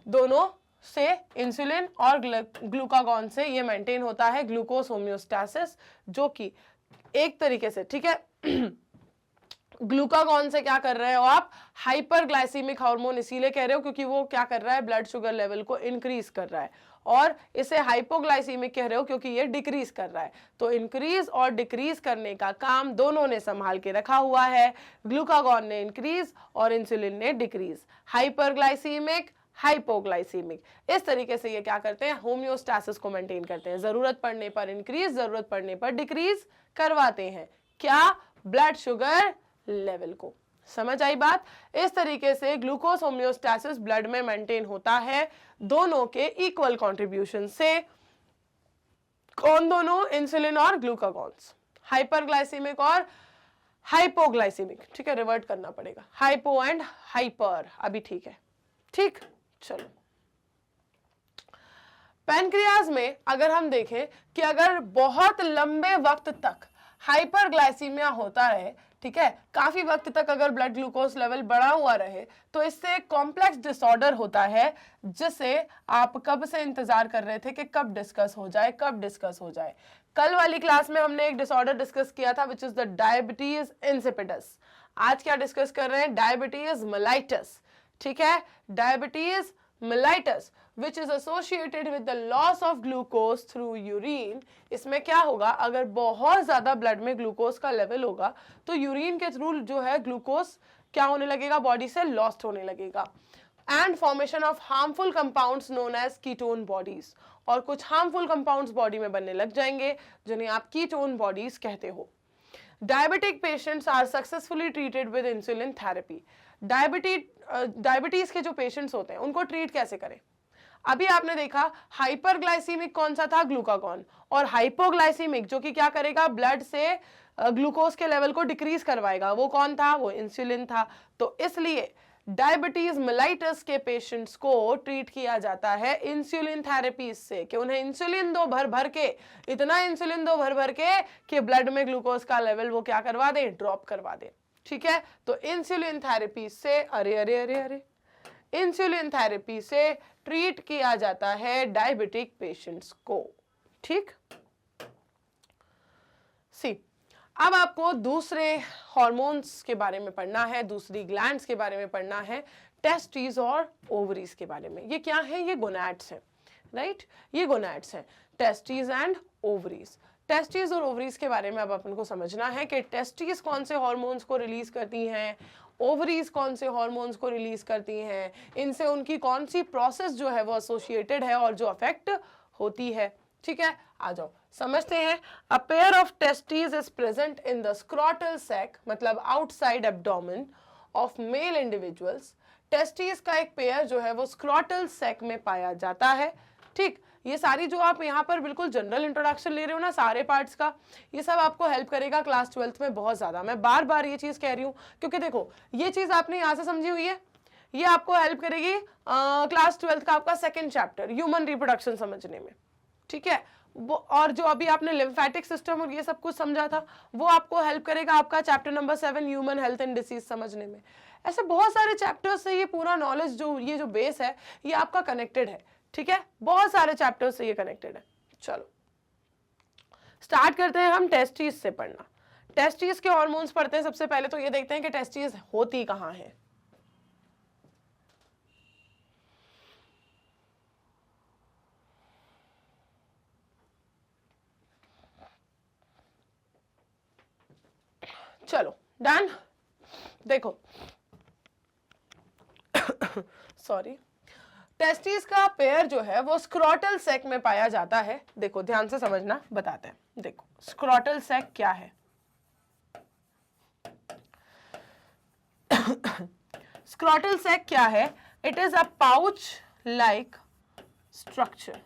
दोनों से, इंसुलिन और ग्लूकागॉन से ये मेंटेन होता है ग्लूकोज होम्योस्टैसिस, जो कि एक तरीके से, ठीक है, ग्लूकागॉन से क्या कर रहे हो आप, हाइपरग्लाइसीमिक हार्मोन इसीलिए कह रहे हो क्योंकि वो क्या कर रहा है, ब्लड शुगर लेवल को इंक्रीज कर रहा है, और इसे हाइपोग्लाइसीमिक कह रहे हो क्योंकि ये डिक्रीज कर रहा है। तो इंक्रीज और डिक्रीज करने का काम दोनों ने संभाल के रखा हुआ है, ग्लूकागॉन ने इंक्रीज और इंसुलिन ने डिक्रीज, हाइपरग्लाइसीमिक, हाइपोग्लाइसीमिक, इस तरीके से ये क्या करते हैं, होम्योस्टैसिस को मेंटेन करते हैं, जरूरत पड़ने पर इंक्रीज, जरूरत पड़ने पर डिक्रीज करवाते हैं, क्या, ब्लड शुगर लेवल को। समझ आई बात? इस तरीके से ग्लूकोज होम्योस्टैसिस ब्लड में मेंटेन होता है दोनों के इक्वल कंट्रीब्यूशन से। कौन दोनों? इंसुलिन और ग्लूकागॉन्स, हाइपरग्लाइसीमिक और हाइपोग्लाइसीमिक, ठीक है, रिवर्ट करना पड़ेगा, हाइपो एंड हाइपर, अभी ठीक है, ठीक। चलो, पैनक्रियाज में अगर हम देखें कि अगर बहुत लंबे वक्त तक हाइपरग्लाइसीमिया होता रहे, ठीक है, काफी वक्त तक अगर ब्लड ग्लूकोज लेवल बढ़ा हुआ रहे, तो इससे कॉम्प्लेक्स डिसऑर्डर होता है, जिसे आप कब से इंतजार कर रहे थे कि कब डिस्कस हो जाए, कब डिस्कस हो जाए। कल वाली क्लास में हमने एक डिसऑर्डर डिस्कस किया था which is the diabetes insipidus. आज क्या डिस्कस कर रहे हैं? डायबिटीज मेलाइटस, ठीक है, diabetes mellitus which is associated with the loss of glucose through urine। इसमें क्या होगा, अगर बहुत ज्यादा ब्लड में ग्लूकोज का लेवल होगा तो यूरिन के थ्रू जो है ग्लूकोज क्या होने लगेगा, बॉडी से लॉस्ट होने लगेगा, and formation of harmful compounds known as ketone bodies, और कुछ हार्मफुल कंपाउंड्स बॉडी में बनने लग जाएंगे जिन्हें आप कीटोन बॉडीज कहते हो। Diabetic patients are successfully treated with insulin therapy. Diabetes के जो पेशेंट्स होते हैं उनको ट्रीट कैसे करें? अभी आपने देखा हाइपरग्लाइसीमिक कौन सा था, ग्लूकागॉन, और हाइपोग्लाइसीमिक जो कि क्या करेगा, ब्लड से ग्लूकोज के लेवल को डिक्रीज करवाएगा, वो कौन था, वो इंसुलिन था। तो इसलिए डायबिटीज मेलाइटस के पेशेंट्स को ट्रीट किया जाता है इंसुलिन थेरेपी से, कि उन्हें इंसुलिन दो भर भर के, इतना इंसुलिन दो भर भर के कि ब्लड में ग्लूकोज का लेवल वो क्या करवा दे, ड्रॉप करवा दे, ठीक है। तो इंसुलिन थेरेपी से, अरे अरे अरे अरे, इंसुलिन थेरेपी से ट्रीट किया जाता है डायबिटिक पेशेंट्स को, ठीक। सी, अब आपको दूसरे हार्मोन्स के बारे में पढ़ना है, दूसरी ग्लैंड्स के बारे में पढ़ना है, टेस्टिस और ओवरीज के बारे में। ये क्या है? ये गोनैड्स हैं, राइट, ये गोनैड्स हैं, टेस्टिस एंड ओवरीज। टेस्टिस और ओवरीज के बारे में अब अपन को समझना है कि टेस्टिस कौन से हार्मोन्स को रिलीज करती हैं, ओवरीज कौन से हार्मोन्स को रिलीज करती हैं, इनसे उनकी कौन सी प्रोसेस जो है वो एसोसिएटेड है और जो अफेक्ट होती है, ठीक है। आ जाओ समझते हैं। A pair of testis is present in the scrotal sac, मतलब outside abdomen of male individuals. Testis का एक पेयर जो है वो स्क्रॉटल सैक में पाया जाता है, ठीक। ये सारी जो आप यहाँ पर बिल्कुल जनरल इंट्रोडक्शन ले रहे हो ना सारे पार्ट्स का, ये सब आपको हेल्प करेगा क्लास 12th में बहुत ज्यादा। मैं बार बार ये चीज कह रही हूँ क्योंकि देखो ये चीज आपने यहाँ से समझी हुई है, ये आपको हेल्प करेगी क्लास 12th का आपका सेकंड चैप्टर ह्यूमन रिप्रोडक्शन समझने में, ठीक है। वो और जो अभी आपने लिम्फेटिक सिस्टम और ये सब कुछ समझा था वो आपको हेल्प करेगा आपका chapter number 7 human health and disease समझने में। ऐसे बहुत सारे चैप्टर्स से ये पूरा नॉलेज जो ये जो बेस है ये आपका कनेक्टेड है, ठीक है, बहुत सारे चैप्टर्स से ये कनेक्टेड है। चलो स्टार्ट करते हैं हम टेस्टिस से पढ़ना। टेस्टिस के हार्मोन्स पढ़ते हैं। सबसे पहले तो ये देखते हैं कि टेस्टिस होती कहाँ है। चलो डन। देखो सॉरी, टेस्टिस का पेयर जो है वो स्क्रोटल सैक में पाया जाता है। देखो ध्यान से समझना, बताते हैं। देखो स्क्रोटल सैक क्या है। स्क्रोटल सैक क्या है? It is a pouch like structure,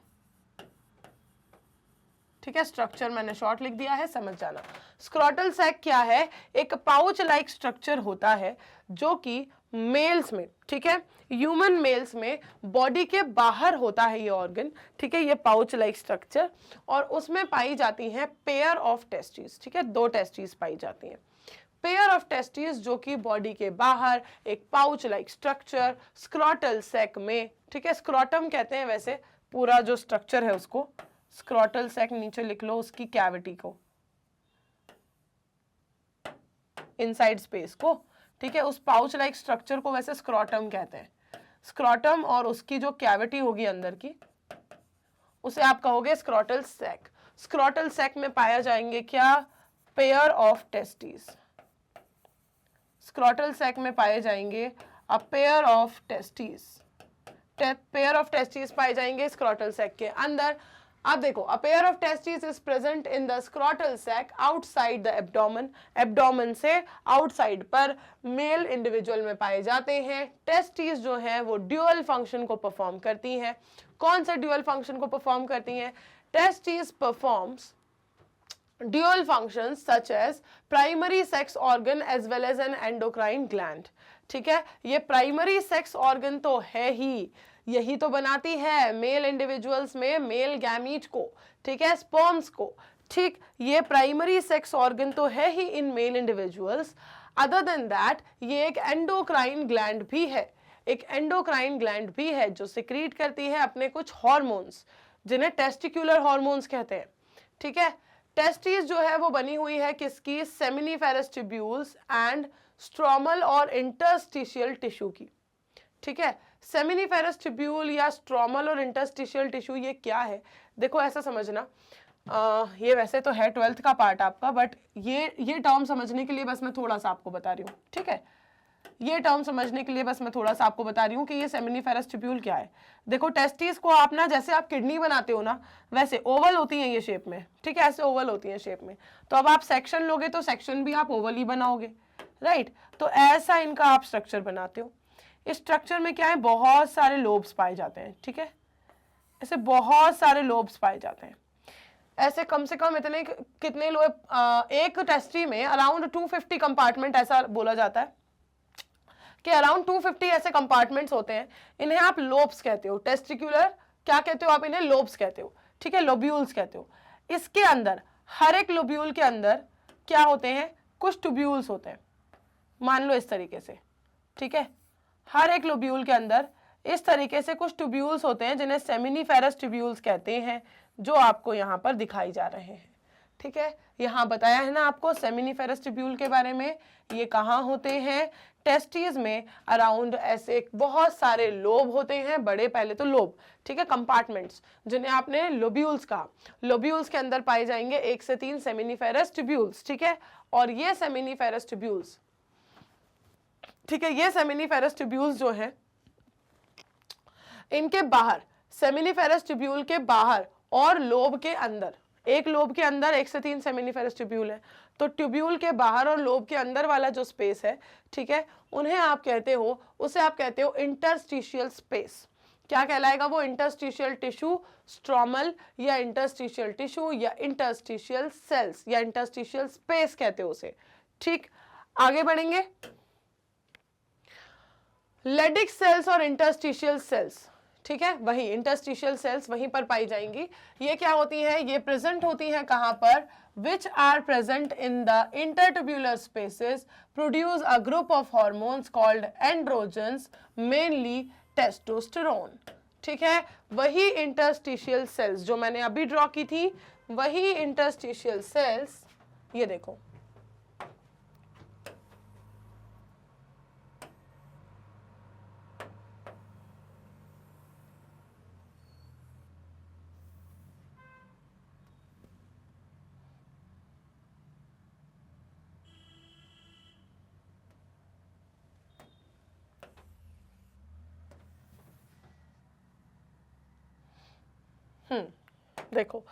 ठीक है, स्ट्रक्चर मैंने शॉर्ट लिख दिया है, समझ जाना। स्क्रोटल सैक क्या है? एक पाउच लाइक स्ट्रक्चर होता है जो कि मेल्स में, ठीक है, ह्यूमन मेल्स में बॉडी के बाहर होता है ये ऑर्गन, ठीक है, ये पाउच लाइक स्ट्रक्चर, और उसमें पाई जाती हैं पेयर ऑफ टेस्टिस, ठीक है, 2 टेस्टिस पाई जाती हैं। पेयर ऑफ टेस्टिस जो कि बॉडी के बाहर एक pouch like structure scrotal sac में, ठीक है, स्क्रोटम कहते हैं वैसे पूरा जो स्ट्रक्चर है उसको, स्क्रोटल सैक नीचे लिख लो उसकी कैविटी को, इनसाइड स्पेस को, ठीक है, उस पाउच लाइक स्ट्रक्चर को वैसे स्क्रोटम कहते हैं। स्क्रोटम और उसकी जो कैविटी होगी अंदर की उसे आप कहोगे स्क्रोटल सैक। स्क्रोटल सैक में पाया जाएंगे क्या? Pair of testis. Scrotal sac में पाए जाएंगे a pair of testis. Pair of testis पाए जाएंगे स्क्रोटल सैक के अंदर। अब देखो, a pair of testes is present in the scrotal sac outside the abdomen। Abdomen से आउटसाइड पर मेल इंडिविजुअल में पाए जाते हैं। टेस्टिस जो है वो ड्यूअल फंक्शन को परफॉर्म करती हैं। कौन से ड्यूअल फंक्शन को परफॉर्म करती हैं? Testis performs dual functions such as primary sex organ as well as an endocrine gland। ठीक है, ये प्राइमरी सेक्स ऑर्गन तो है ही, यही तो बनाती है मेल इंडिविजुअल्स में मेल गैमीट को, ठीक है, स्पर्म्स को, ठीक, ये प्राइमरी सेक्स ऑर्गन तो है ही in male individuals. Other than that ये एक एंडोक्राइन ग्लैंड भी है, एक एंडोक्राइन ग्लैंड भी है जो सिक्रीट करती है अपने कुछ हार्मोन्स जिन्हें टेस्टिकुलर हार्मोन्स कहते हैं, ठीक है। टेस्टिस जो है वो बनी हुई है किसकी? सेमिनिफेरस ट्यूब्यूल्स एंड स्ट्रोमल और इंटरस्टिशियल टिश्यू की, ठीक है। सेमिनिफेरस ट्यूब्यूल या स्ट्रोमल और इंटरस्टिशियल टिश्यू ये क्या है? देखो ऐसा समझना, ये वैसे तो है 12th का पार्ट आपका, बट ये टर्म समझने के लिए बस मैं थोड़ा सा आपको बता रही हूँ, ठीक है, ये टर्म समझने के लिए बस मैं थोड़ा सा आपको बता रही हूँ कि ये सेमिनिफेरस ट्यूब्यूल क्या है। देखो टेस्टिस को आप ना, जैसे आप किडनी बनाते हो ना वैसे ओवल होती हैं ये शेप में, ठीक है, ऐसे ओवल होती हैं शेप में, तो अब आप सेक्शन लोगे तो सेक्शन भी आप ओवल ही बनाओगे, राइट। तो ऐसा इनका आप स्ट्रक्चर बनाते हो। इस स्ट्रक्चर में क्या है? बहुत सारे लोब्स पाए जाते हैं, ठीक है, ऐसे बहुत सारे लोब्स पाए जाते हैं। ऐसे कम से कम इतने कितने लोग, एक टेस्टी में अराउंड 250 कंपार्टमेंट, ऐसा बोला जाता है कि अराउंड 250 ऐसे कंपार्टमेंट्स होते हैं। इन्हें आप लोब्स कहते हो, टेस्टिकुलर क्या कहते हो आप? इन्हें लोब्स कहते हो, ठीक है, लोब्यूल्स कहते हो। इसके अंदर हर एक लोब्यूल के अंदर क्या होते हैं? कुछ ट्यूब्यूल्स होते हैं, मान लो इस तरीके से, ठीक है, हर एक लोब्यूल के अंदर इस तरीके से कुछ ट्यूब्यूल्स होते हैं जिन्हें सेमिनिफेरस ट्यूब्यूल्स कहते हैं, जो आपको यहाँ पर दिखाई जा रहे हैं, ठीक है। यहाँ बताया है ना आपको सेमिनिफेरस ट्यूब्यूल के बारे में, ये कहाँ होते हैं? टेस्टिस में अराउंड ऐसे बहुत सारे लोब होते हैं, बड़े पहले तो लोब, ठीक है, कंपार्टमेंट्स जिन्हें आपने लोब्यूल्स कहा। लोब्यूल्स के अंदर पाए जाएंगे 1 से 3 सेमिनिफेरस ट्यूब्यूल्स, ठीक है, और ये सेमिनिफेरस ट्यूब्यूल्स, ठीक है, ये सेमिनिफेरस ट्यूब्यूल्स जो हैं इनके बाहर, सेमिनिफेरस ट्यूब्यूल के बाहर और लोब के अंदर, एक लोब के अंदर 1 से 3 सेमिनिफेरस ट्यूब्यूल है, तो ट्यूब्यूल के बाहर और लोब के अंदर वाला जो स्पेस है, ठीक है, उन्हें आप कहते हो, उसे आप कहते हो इंटरस्टिशियल स्पेस। क्या कहलाएगा वो? इंटरस्टिशियल टिश्यू, स्ट्रोमल या इंटरस्टिशियल टिश्यू या इंटरस्टिशियल सेल्स या इंटरस्टिशियल स्पेस कहते हो उसे, ठीक। आगे बढ़ेंगे, लेडिक सेल्स और इंटरस्टिशियल सेल्स, ठीक है, वही इंटरस्टिशियल सेल्स वहीं पर पाई जाएंगी। ये क्या होती है, ये प्रेजेंट होती हैं कहाँ पर, which are present in the intertubular spaces, produce a group of hormones called androgens, mainly testosterone। ठीक है, वही इंटरस्टिशियल सेल्स जो मैंने अभी ड्रॉ की थी, वही इंटरस्टिशियल सेल्स, ये देखो, देखो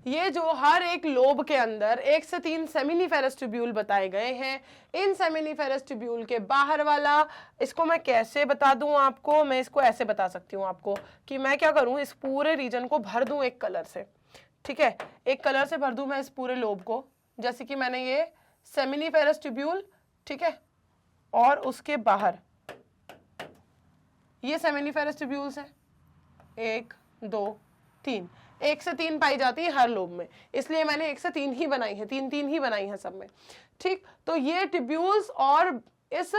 ये जो हर एक लोब के अंदर 1 से 3 सेमिनिफेरस ट्यूब्यूल बताए गए हैं। इन सेमिनिफेरस ट्यूब्यूल के बाहर वाला, इसको मैं कैसे बता दूं आपको, मैं इसको ऐसे बता सकती हूं आपको कि मैं क्या करूं, इस पूरे रीजन को भर दूं एक कलर से। ठीक है, एक कलर से भर दूं मैं इस पूरे लोब को, जैसे कि मैंने ये सेमिनिफेरस ट्यूब्यूल, ठीक है, और उसके बाहर ये सेमिनिफेरस ट्यूब्यूल्स हैं, 1 2 3, 1 से 3 पाई जाती है हर लोब में, इसलिए मैंने 1 से 3 ही बनाई है, 3 ही बनाई है सब में। ठीक, तो ये ट्यूब्यूल्स और इस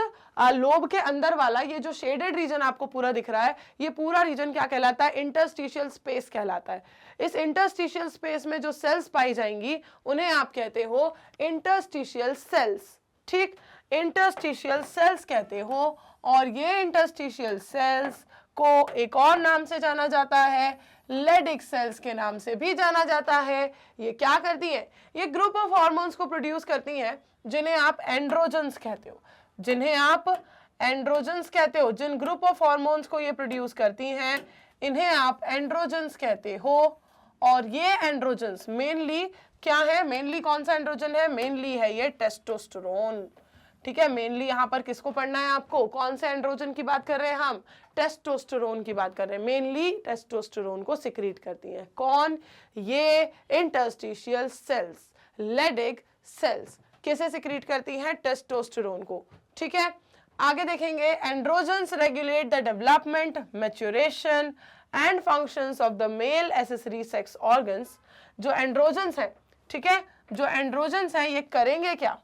लोब के अंदर वाला ये जो शेडेड रीजन आपको पूरा दिख रहा है, ये पूरा रीजन क्या कहलाता है, इंटरस्टिशियल स्पेस कहलाता है। इस इंटरस्टिशियल स्पेस में जो सेल्स पाई जाएंगी उन्हें आप कहते हो इंटरस्टिशियल सेल्स। ठीक, इंटरस्टिशियल सेल्स कहते हो, और ये इंटरस्टिशियल सेल्स को एक और नाम से जाना जाता है, लेडिक सेल्स के नाम से भी जाना जाता है। ये क्या करती है, ये ग्रुप ऑफ हार्मोन्स को प्रोड्यूस करती हैं जिन्हें आप एंड्रोजन्स कहते हो, जिन्हें आप एंड्रोजन्स कहते हो। जिन ग्रुप ऑफ हार्मोन्स को ये प्रोड्यूस करती हैं इन्हें आप एंड्रोजन्स कहते हो। और ये एंड्रोजन्स मेनली क्या है, मेनली कौन सा एंड्रोजन है, मेनली है ये टेस्टोस्टेरोन। ठीक है, मेनली यहाँ पर किसको पढ़ना है आपको, कौन से एंड्रोजन की बात कर रहे हैं हम, टेस्टोस्टेरोन की बात कर रहे हैं। मेनली टेस्टोस्टेरोन को सिक्रीट करती हैं कौन, ये इंटरस्टिशियल सेल्स, लेडिक सेल्स किसे सिक्रीट करती हैं, टेस्टोस्टेरोन को। ठीक है, आगे देखेंगे, androgens regulate the development, maturation and functions of the male accessory sex organs. जो एंड्रोजन्स हैं, ठीक है, जो एंड्रोजन्स हैं ये करेंगे क्या,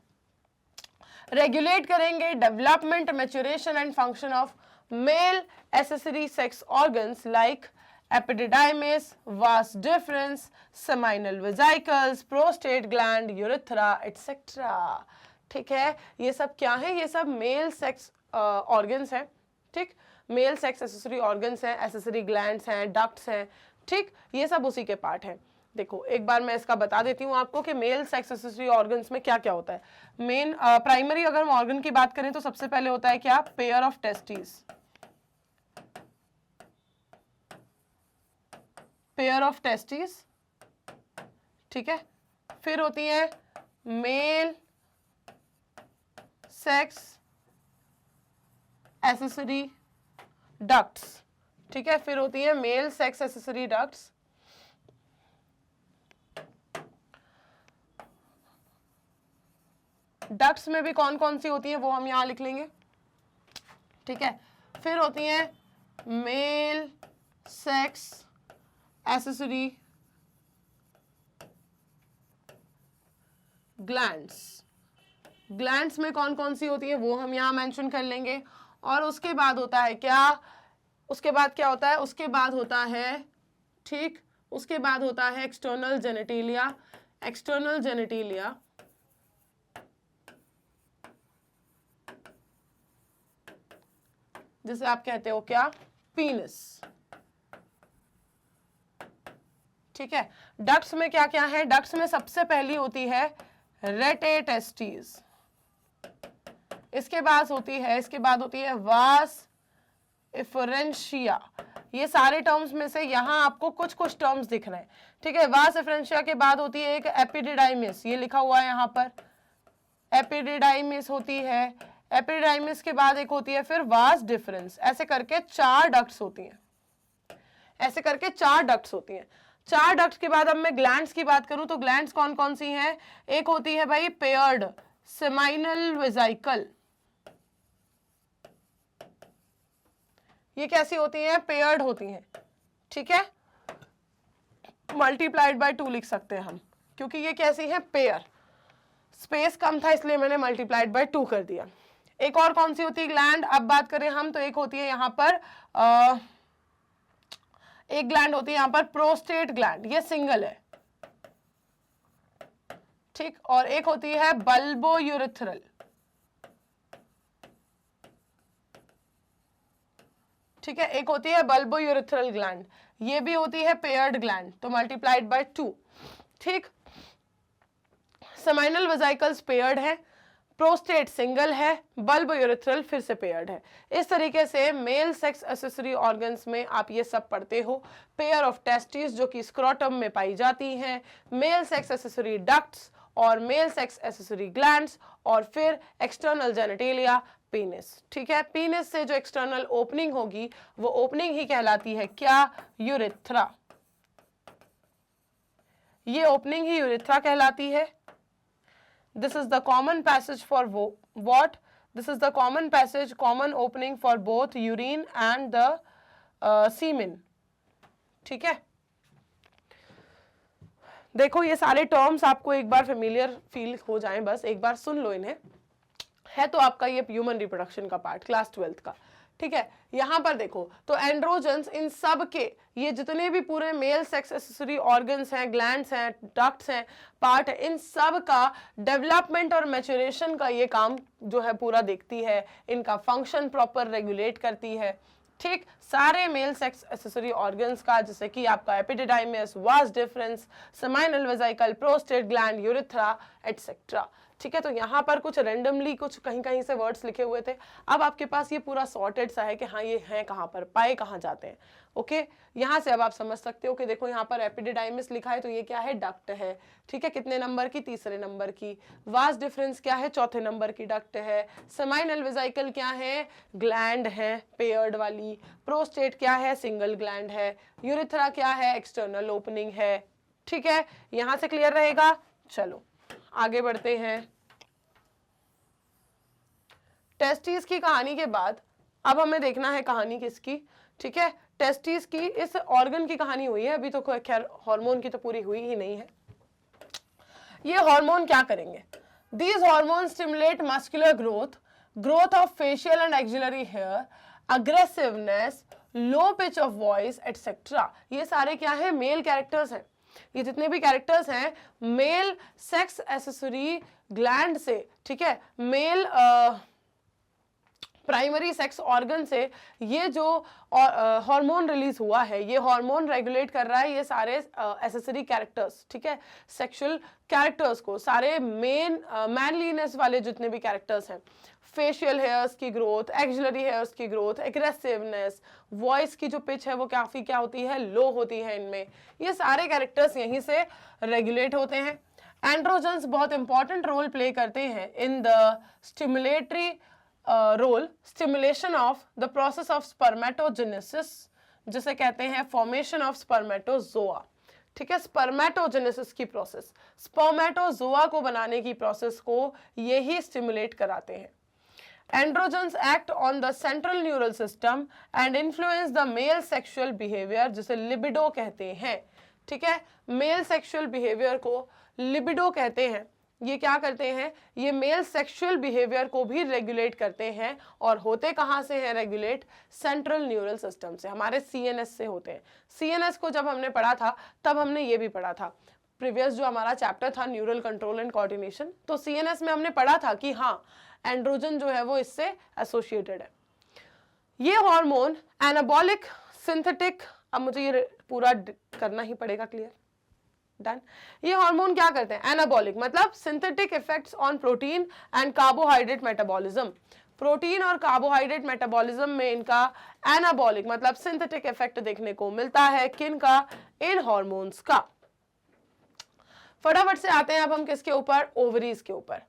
रेगुलेट करेंगे development, maturation and function of male accessory sex organs like epididymis, vas deferens, seminal vesicles, prostate gland, urethra etcetera. ठीक है, ये सब क्या है, ये सब मेल सेक्स ऑर्गन्स हैं। ठीक, मेल सेक्स एक्सेसरी ऑर्गन्स हैं, एक्सेसरी ग्लैंड्स हैं, डक्ट्स हैं। ठीक, ये सब उसी के पार्ट हैं। देखो एक बार मैं इसका बता देती हूँ आपको कि मेल सेक्स एक्सेसरी ऑर्गन्स में क्या क्या होता है। मेन प्राइमरी अगर हम ऑर्गन की बात करें तो सबसे पहले होता है क्या, pair of testis, pair of testis. ठीक है, फिर होती है मेल सेक्स एक्सेसरी डक्ट्स। ठीक है, फिर होती है male sex accessory ducts. Ducts में भी कौन कौन सी होती है वो हम यहां लिख लेंगे। ठीक है, फिर होती है male sex accessory glands. Glands में कौन कौन सी होती है वो हम यहां मेंशन कर लेंगे। और उसके बाद होता है क्या, उसके बाद क्या होता है, उसके बाद होता है, ठीक, उसके बाद होता है एक्सटर्नल जेनिटेलिया। एक्सटर्नल जेनिटेलिया जिसे आप कहते हो क्या, पीनिस। ठीक है, डक्ट्स में क्या क्या है, डक्ट्स में सबसे पहली होती है रेटेटेस्टिस, इसके बाद होती है वास एफरेंशिया। ये सारे टर्म्स में से यहाँ आपको कुछ कुछ टर्म्स दिख रहे हैं। ठीक है, वास एफरेंशिया के बाद होती है एक एपिडिडाइमिस, ये लिखा हुआ है यहाँ पर, एपिडिडाइमिस होती है। एपिडिडाइमिस के बाद एक होती है फिर वास डिफरेंस। ऐसे करके 4 डक्ट्स होती हैं, ऐसे करके 4 डक्ट्स होती हैं। 4 डक्ट्स के बाद अब मैं ग्लैंड्स की बात करूं तो ग्लैंड्स कौन कौन सी हैं, एक होती है भाई पेयर्ड सेमाइनल वेसिकल, ये कैसी होती हैं, पेयर्ड होती हैं, ठीक है, मल्टीप्लाइड बाय 2 लिख सकते हैं हम, क्योंकि ये कैसी है, पेयर, स्पेस कम था इसलिए मैंने मल्टीप्लाइड बाय 2 कर दिया। एक और कौन सी होती है ग्लैंड, अब बात करें हम तो एक होती है यहाँ पर एक ग्लैंड होती है यहाँ पर प्रोस्टेट ग्लैंड, ये सिंगल है, ठीक, और एक होती है बल्बोयूरेथ्रल, ठीक है, एक होती है बल्बोयूरेथ्रल ग्लैंड, ये भी होती है पेयर्ड ग्लैंड, तो मल्टीप्लाइड बाय 2, ठीक। सेमाइनल वेसिकल्स पेयर्ड है, प्रोस्टेट सिंगल है, बल्बोयूरेथ्रल फिर से पेयर्ड है। इस तरीके से मेल सेक्स एक्सेसरी ऑर्गन्स में आप ये सब पढ़ते हो। पेयर ऑफ टेस्टिस जो कि स्क्रोटम में पाई जाती हैं, मेल सेक्स एक्सेसरी डक्ट्स और मेल सेक्स एक्सेसरी ग्लैंड्स, और फिर एक्सटर्नल जेनिटेलिया, पीनिस, ठीक है। पीनिस से जो एक्सटर्नल ओपनिंग होगी वो ओपनिंग ही कहलाती है क्या, यूरेथ्रा, ये ओपनिंग ही यूरेथ्रा कहलाती है। This is the common passage for what? This is the common passage, common opening for both urine and the semen, ठीक है। देखो ये सारे टर्म्स आपको एक बार फेमिलियर फील हो जाएं, बस एक बार सुन लो इन्हें, है तो आपका ये ह्यूमन रिप्रोडक्शन का पार्ट क्लास 12th का, ठीक है। यहां पर देखो तो एंड्रोजन्स, इन सब के ये जितने भी पूरे मेल सेक्स एक्सेसरी ऑर्गन्स हैं, ग्लैंड्स हैं, डक्ट्स हैं, पार्ट है, इन सब का डेवलपमेंट और मैच्योरेशन का ये काम जो है पूरा देखती है, इनका फंक्शन प्रॉपर रेगुलेट करती है, ठीक। सारे मेल सेक्स एक्सेसरी ऑर्गन्स का, जैसे कि आपका epididymis, vas deferens, seminal vesicle, prostate gland, urethra etcetera, ठीक है। तो यहाँ पर कुछ रेंडमली कुछ कहीं कहीं से वर्ड्स लिखे हुए थे, अब आपके पास ये पूरा सॉर्टेड सा है कि हाँ ये हैं कहाँ पर, पाए कहाँ जाते हैं, ओके। यहाँ से अब आप समझ सकते हो कि देखो यहाँ पर एपिडिडाइमिस लिखा है तो ये क्या है, डक्ट है, ठीक है, कितने नंबर की, तीसरे नंबर की। वास डिफरेंस क्या है, चौथे नंबर की डक्ट है। सेमाइनल वेसिकल क्या है, ग्लैंड है पेयर्ड वाली। प्रोस्टेट क्या है, सिंगल ग्लैंड है। यूरेथ्रा क्या है, एक्सटर्नल ओपनिंग है, ठीक है। यहाँ से क्लियर रहेगा। चलो आगे बढ़ते हैं। टेस्टिस की कहानी के बाद अब हमें देखना है कहानी किसकी, ठीक है। टेस्टिस की, इस ऑर्गन की कहानी हुई है, अभी तो खैर हार्मोन की तो पूरी हुई ही नहीं है। ये हार्मोन क्या करेंगे, these hormone stimulate muscular growth, growth of facial and axillary hair, aggressiveness, low pitch of voice etcetera. ये सारे क्या है, मेल कैरेक्टर्स हैं। ये जितने भी कैरेक्टर्स हैं मेल सेक्स एक्सेसरी ग्लैंड से, ठीक है, मेल प्राइमरी सेक्स ऑर्गन से ये जो हार्मोन रिलीज हुआ है, ये हार्मोन रेगुलेट कर रहा है ये सारे एक्सेसरी कैरेक्टर्स, ठीक है, सेक्सुअल कैरेक्टर्स को, सारे मैनलीनेस वाले जितने भी कैरेक्टर्स हैं, फेशियल हेयर्स की ग्रोथ, एक्सिलरी हेयर्स की ग्रोथ, एग्रेसिवनेस, वॉइस की जो पिच है वो काफी क्या होती है, लो होती है इनमें, ये सारे कैरेक्टर्स यहीं से रेगुलेट होते हैं। एंड्रोजन्स बहुत इंपॉर्टेंट रोल प्ले करते हैं in the stimulatory role, stimulation of the process of spermatogenesis, जिसे कहते हैं फॉर्मेशन ऑफ स्पर्मेटोजोआ, ठीक है, स्पर्मेटोजेनेसिस की प्रोसेस, स्पर्मेटोजोआ को बनाने की प्रोसेस को यही स्टिमुलेट कराते हैं। Androgens act on the central neural system and influence the male sexual behaviour, जिसे लिबिडो कहते हैं, ठीक है। मेल सेक्सुअल बिहेवियर को लिबिडो कहते हैं। ये क्या करते हैं, ये मेल सेक्सुअल बिहेवियर को भी रेगुलेट करते हैं, और होते कहाँ से हैं रेगुलेट, सेंट्रल न्यूरल सिस्टम से, हमारे सीएनएस से होते हैं। सीएनएस को जब हमने पढ़ा था तब हमने ये भी पढ़ा था, प्रीवियस जो हमारा चैप्टर था न्यूरल कंट्रोल एंड कोऑर्डिनेशन, तो सीएनएस में हमने पढ़ा था कि हाँ एंड्रोजन जो है वो इससे एसोसिएटेड है। ये हार्मोन एनाबॉलिक, सिंथेटिक, अब मुझे ये पूरा करना ही पड़ेगा क्लियर, डन। ये हार्मोन क्या करते हैं, एनाबॉलिक मतलब synthetic effects on protein and carbohydrate metabolism, protein और कार्बोहाइड्रेट मेटाबॉलिज्म में इनका एनाबॉलिक मतलब सिंथेटिक इफेक्ट देखने को मिलता है, किन का, इन हार्मोन्स का। फटाफट से आते हैं अब हम किसके ऊपर, ओवरीज के ऊपर।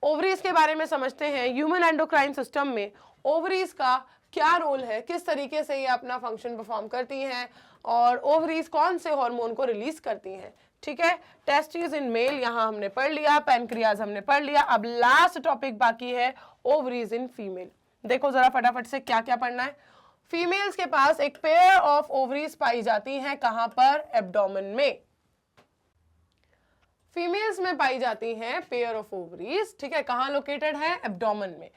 ओवरीज के बारे में समझते हैं। ह्यूमन एंडोक्राइन सिस्टम में ओवरीज का क्या रोल है, किस तरीके से ये अपना फंक्शन परफॉर्म करती हैं, और ओवरीज कौन से हार्मोन को रिलीज करती हैं, ठीक है। टेस्टिस इन मेल यहां हमने पढ़ लिया, पैनक्रियाज हमने पढ़ लिया, अब लास्ट टॉपिक बाकी है ओवरीज इन फीमेल। देखो जरा फटाफट से क्या क्या पढ़ना है। फीमेल्स के पास एक पेयर ऑफ ओवरीज पाई जाती हैं, कहां पर? एब्डोमेन में। फीमेल्स में पाई जाती हैं पेयर ऑफ ओवरीज, ठीक है, कहां लोकेटेड है? एब्डोमेन में।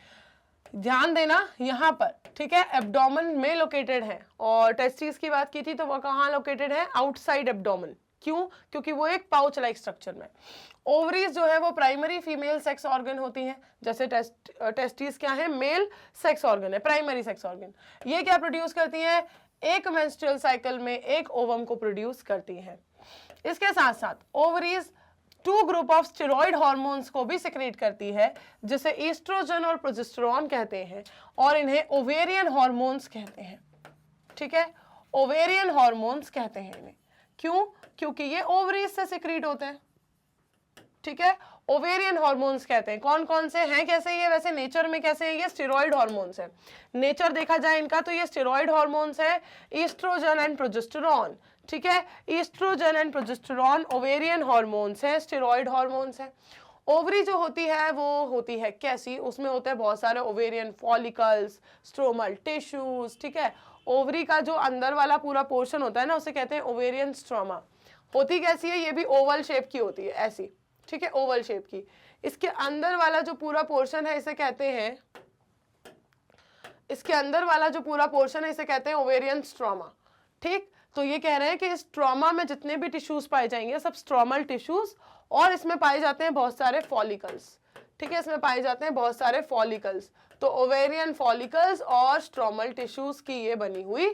ध्यान देना यहां पर, ठीक है, एब्डोमेन में लोकेटेड है। और टेस्टिस की बात की थी तो वो कहां लोकेटेड है? Outside abdomen. क्यों? क्योंकि वो एक पाउच लाइक स्ट्रक्चर में। ओवरीज जो है वो प्राइमरी फीमेल सेक्स ऑर्गन होती हैं, जैसे टेस्टिस क्या है? मेल सेक्स ऑर्गन है, प्राइमरी सेक्स ऑर्गन। ये क्या प्रोड्यूस करती हैं? एक मेंस्ट्रुअल साइकिल में एक ओवम को प्रोड्यूस करती हैं। इसके साथ साथ ovaries 2 group of steroid hormones को भी सिक्रेट करती है, जिसे ईस्ट्रोजन और प्रोजेस्टेरॉन कहते हैं, और इन्हें ओवेरियन हार्मोन्स कहते हैं। ठीक है, ओवेरियन हार्मोन्स कहते हैं इन्हें। क्यों? क्योंकि ये ओवरीज से सिक्रेट होते हैं। ठीक है, ओवेरियन हार्मोन्स कहते हैं। कौन कौन से हैं? कैसे ये वैसे नेचर में कैसे है? ये स्टेरॉइड हार्मोन्स है। नेचर देखा जाए इनका तो ये स्टेरॉइड हार्मोन्स है, ईस्ट्रोजन एंड प्रोजेस्टेरॉन। ठीक है, estrogen and progesterone ovarian hormones है, स्टेरॉइड हार्मोन्स है। ओवरी जो होती है वो होती है कैसी? उसमें होते हैं बहुत सारे ओवेरियन फॉलिकल्स, स्ट्रोमल टिश्यूज। ठीक है, ओवरी का जो अंदर वाला पूरा पोर्शन होता है ना, उसे कहते हैं ओवेरियन स्ट्रोमा। होती कैसी है? ये भी ओवल शेप की होती है, ऐसी। ठीक है, ओवल शेप की। इसके अंदर वाला जो पूरा पोर्शन है इसे कहते हैं, इसके अंदर वाला जो पूरा पोर्शन है इसे कहते हैं ओवेरियन स्ट्रोमा। ठीक, तो ये कह रहे हैं कि इस स्ट्रोमा में जितने भी टिश्यूज पाए जाएंगे सब स्ट्रोमल टिश्यूज, और इसमें पाए जाते हैं बहुत सारे फॉलिकल्स। ठीक है, इसमें पाए जाते हैं बहुत सारे फॉलिकल्स। तो ओवेरियन फॉलिकल्स और स्ट्रोमल टिश्यूज की ये बनी हुई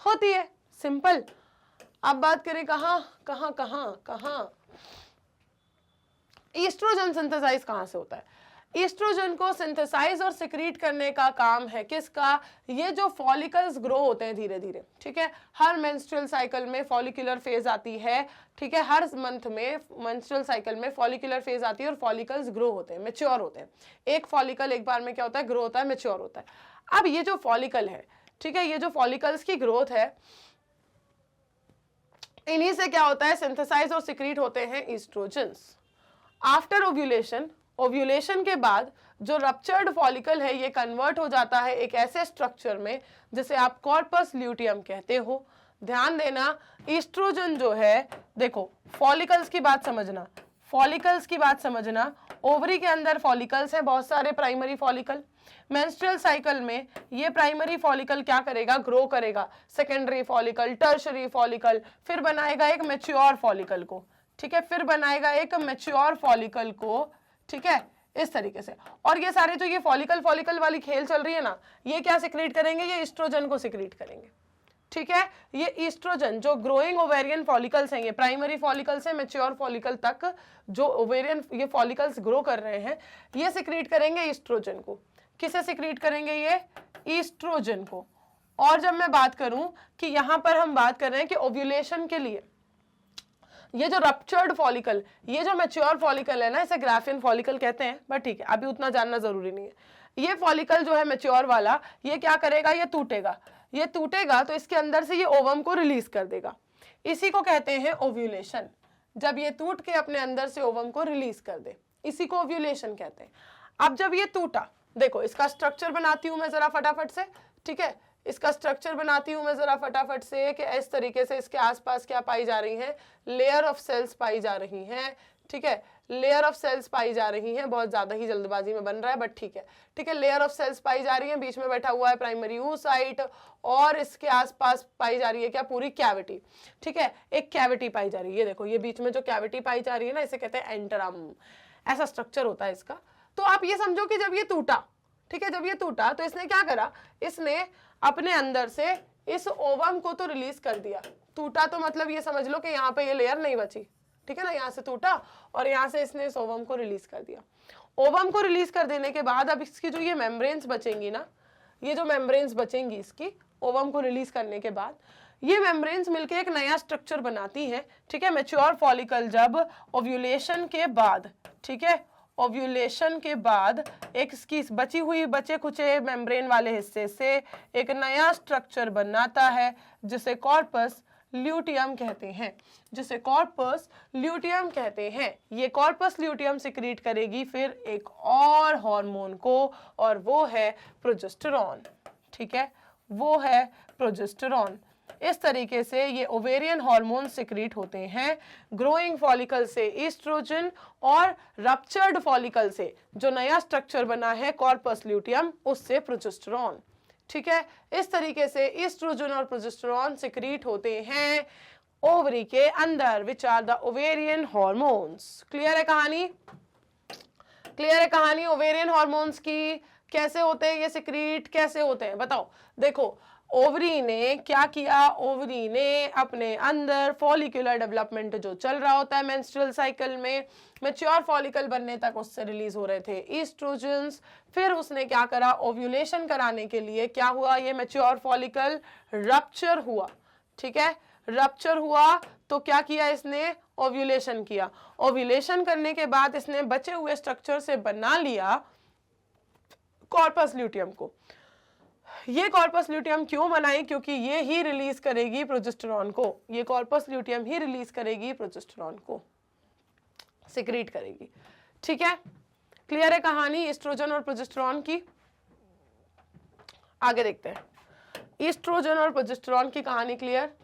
होती है। सिंपल। अब बात करें कहां ईस्ट्रोजन सिंथेसाइज कहां से होता है? ईस्ट्रोजन को सिंथेसाइज और सिक्रीट करने का काम है किसका? ये जो फॉलिकल्स ग्रो होते हैं धीरे धीरे। ठीक है, हर मेंस्ट्रुअल साइकिल में फॉलिकुलर फेज आती है। ठीक है, हर मंथ में मेंस्ट्रुअल साइकिल में फॉलिकुलर फेज आती है और फॉलिकल्स ग्रो होते हैं, मैच्योर होते हैं। एक फॉलिकल एक बार में क्या होता है? ग्रो होता है, मैच्योर होता है। अब ये जो फॉलिकल है, ठीक है, ये जो फॉलिकल्स की ग्रोथ है, इन्हीं से क्या होता है? सिंथेसाइज और सिक्रीट होते हैं ईस्ट्रोजन्स। आफ्टर ओव्यूलेशन, ओव्यूलेशन के बाद जो रप्चर्ड फॉलिकल है ये कन्वर्ट हो जाता है एक ऐसे स्ट्रक्चर में जिसे आप कॉर्पस ल्यूटियम कहते हो। ध्यान देना, ईस्ट्रोजन जो है, देखो फॉलिकल्स की बात समझना, फॉलिकल्स की बात समझना। ओवरी के अंदर फॉलिकल्स हैं, बहुत सारे प्राइमरी फॉलिकल। मेंस्ट्रुअल साइकिल में ये प्राइमरी फॉलिकल क्या करेगा? ग्रो करेगा, सेकेंडरी फॉलिकल, टर्शरी फॉलिकल, फिर बनाएगा एक मैच्योर फॉलिकल को। ठीक है, फिर बनाएगा एक मैच्योर फॉलिकल को। ठीक है, इस तरीके से। और ये सारे जो ये फॉलिकल वाली खेल चल रही है ना, ये क्या सिक्रीट करेंगे? ये ईस्ट्रोजन को सिक्रीट करेंगे। ठीक है, ये ईस्ट्रोजन जो ग्रोइंग ओवेरियन फॉलिकल्स हैं, ये प्राइमरी फॉलिकल से मैच्योर फॉलिकल तक जो ओवेरियन ये फॉलिकल्स ग्रो कर रहे हैं, ये सिक्रीट करेंगे ईस्ट्रोजन को। किसे सिक्रीट करेंगे? ये ईस्ट्रोजन को। और जब मैं बात करूं कि यहां पर हम बात कर रहे हैं कि ओव्यूलेशन के लिए ये जो रप्चर्ड फॉलिकल, ये जो मैच्योर फॉलिकल है ना, इसे ग्राफियन फॉलिकल कहते हैं, बट ठीक है अभी उतना जानना जरूरी नहीं है। ये फॉलिकल जो है मैच्योर वाला, ये क्या करेगा? ये टूटेगा। ये टूटेगा तो इसके अंदर से ये ओवम को रिलीज कर देगा। इसी को कहते हैं ओव्यूलेशन। जब ये टूट के अपने अंदर से ओवम को रिलीज कर दे, इसी को ओव्यूलेशन कहते हैं। अब जब ये टूटा, देखो इसका स्ट्रक्चर बनाती हूं मैं जरा फटाफट से। ठीक है, इसका स्ट्रक्चर बनाती हूं मैं जरा फटाफट से कि इस तरीके से इसके आसपास क्या पाई जा रही हैं? लेयर ऑफ सेल्स पाई जा रही हैं। ठीक है, लेयर ऑफ सेल्स पाई जा रही हैं। बहुत ज्यादा ही जल्दबाजी में बन रहा है बट ठीक है। ठीक है, लेयर ऑफ सेल्स पाई जा रही हैं। बीच में बैठा हुआ है प्राइमरी oocyte और इसके आसपास पाई जा रही है क्या? पूरी कैविटी। ठीक है, एक कैविटी पाई जा रही है। ये देखो, ये बीच में जो कैविटी पाई जा रही है ना, इसे कहते हैं एंटरम। ऐसा स्ट्रक्चर होता है इसका। तो आप ये समझो कि जब ये टूटा, ठीक है, जब ये टूटा तो इसने क्या करा? इसने अपने अंदर से इस ओवम को तो रिलीज कर दिया। टूटा तो मतलब ये समझ लो कि यहाँ पे ये लेयर नहीं बची। ठीक है ना, यहाँ से टूटा और यहाँ से इसने इस ओवम को रिलीज कर दिया। ओवम को रिलीज कर देने के बाद अब इसकी जो ये मेम्ब्रेन्स बचेंगी ना, ये जो मेम्ब्रेन्स बचेंगी इसकी ओवम को रिलीज करने के बाद, ये मेम्ब्रेन्स मिलके एक नया स्ट्रक्चर बनाती हैं। ठीक है, मैच्योर फॉलिकल जब ओव्यूलेशन के बाद, ठीक है, ओव्यूलेशन के बाद एक इसकी बची हुई बचे कुचे मेम्ब्रेन वाले हिस्से से एक नया स्ट्रक्चर बनाता है जिसे कॉर्पस ल्यूटियम कहते हैं, जिसे कॉर्पस ल्यूटियम कहते हैं। ये कॉर्पस ल्यूटियम सिक्रीट करेगी फिर एक और हार्मोन को, और वो है प्रोजेस्टेरॉन। ठीक है, वो है प्रोजेस्टेरॉन। इस तरीके से ये ओवेरियन हार्मोन सिक्रीट होते हैं। ग्रोइंग फॉलिकल से ईस्ट्रोजन और रप्चर्ड फॉलिकल से जो नया स्ट्रक्चर बना है कॉर्पस ल्यूटियम, उससे प्रोजेस्टेरॉन। ठीक है, इस तरीके से ईस्ट्रोजन और प्रोजेस्टेरॉन सिक्रीट होते हैं ओवरी के अंदर, which are the ovarian hormones. Clear है कहानी? क्लियर है कहानी ओवेरियन हार्मोन्स की? कैसे होते हैं ये सिक्रीट, कैसे होते हैं बताओ। देखो, ओवरी ने क्या किया, ओवरी ने अपने अंदर फॉलिकुलर डेवलपमेंट जो चल रहा होता है मेंस्ट्रुअल साइकिल में, मैच्योर फॉलिकल बनने तक उससे रिलीज हो रहे थे ईस्ट्रोजन्स। फिर उसने क्या करा, ओव्यूलेशन कराने के लिए क्या हुआ, ये मैच्योर फॉलिकल रप्चर हुआ। ठीक है, रप्चर हुआ तो क्या किया इसने, ओव्यूलेशन किया। ओव्यूलेशन करने के बाद इसने बचे हुए स्ट्रक्चर से बना लिया कॉर्पस ल्यूटियम को। ये कॉर्पस ल्यूटियम क्यों बनाई, क्योंकि ये ही रिलीज करेगी प्रोजेस्टेरॉन को, ये कॉर्पस ल्यूटियम ही रिलीज करेगी प्रोजेस्टेरॉन को, सिक्रीट करेगी। ठीक है, क्लियर है कहानी एस्ट्रोजन और प्रोजेस्टेरॉन की? आगे देखते हैं, एस्ट्रोजन और प्रोजेस्टेरॉन की कहानी क्लियर।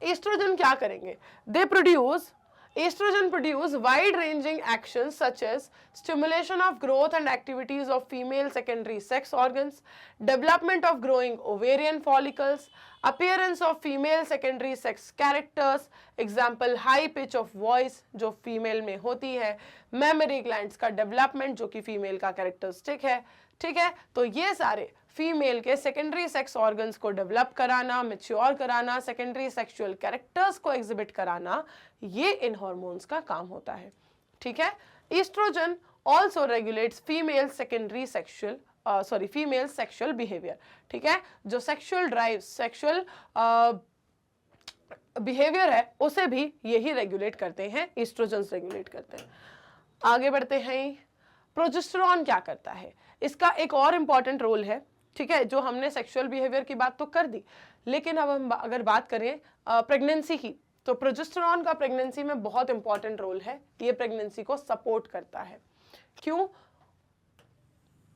एस्ट्रोजन क्या करेंगे, they produce Estrogen produce wide-ranging actions such as stimulation of growth and activities of female secondary sex organs, development of growing ovarian follicles, appearance of female secondary sex characters, example high pitch of voice जो female में होती है, mammary glands का development जो कि female का characteristic है। ठीक है, तो ये सारे फीमेल के सेकेंडरी सेक्स ऑर्गन्स को डेवलप कराना, मैच्योर कराना, सेकेंडरी सेक्सुअल कैरेक्टर्स को एग्जिबिट कराना, ये इन हार्मोन्स का काम होता है। ठीक है, oestrogen also regulates female secondary sexual female sexual behaviour. ठीक है, जो सेक्सुअल ड्राइव, सेक्सुअल बिहेवियर है उसे भी यही रेगुलेट करते हैं, ईस्ट्रोजन रेगुलेट करते हैं। आगे बढ़ते हैं, प्रोजेस्टेरॉन क्या करता है, इसका एक और इंपॉर्टेंट रोल है। ठीक है, जो हमने सेक्सुअल बिहेवियर की बात तो कर दी, लेकिन अब हम अगर बात करें प्रेगनेंसी की, तो प्रोजेस्टेरॉन का प्रेगनेंसी में बहुत इंपॉर्टेंट रोल है। ये प्रेगनेंसी को सपोर्ट करता है। क्यों?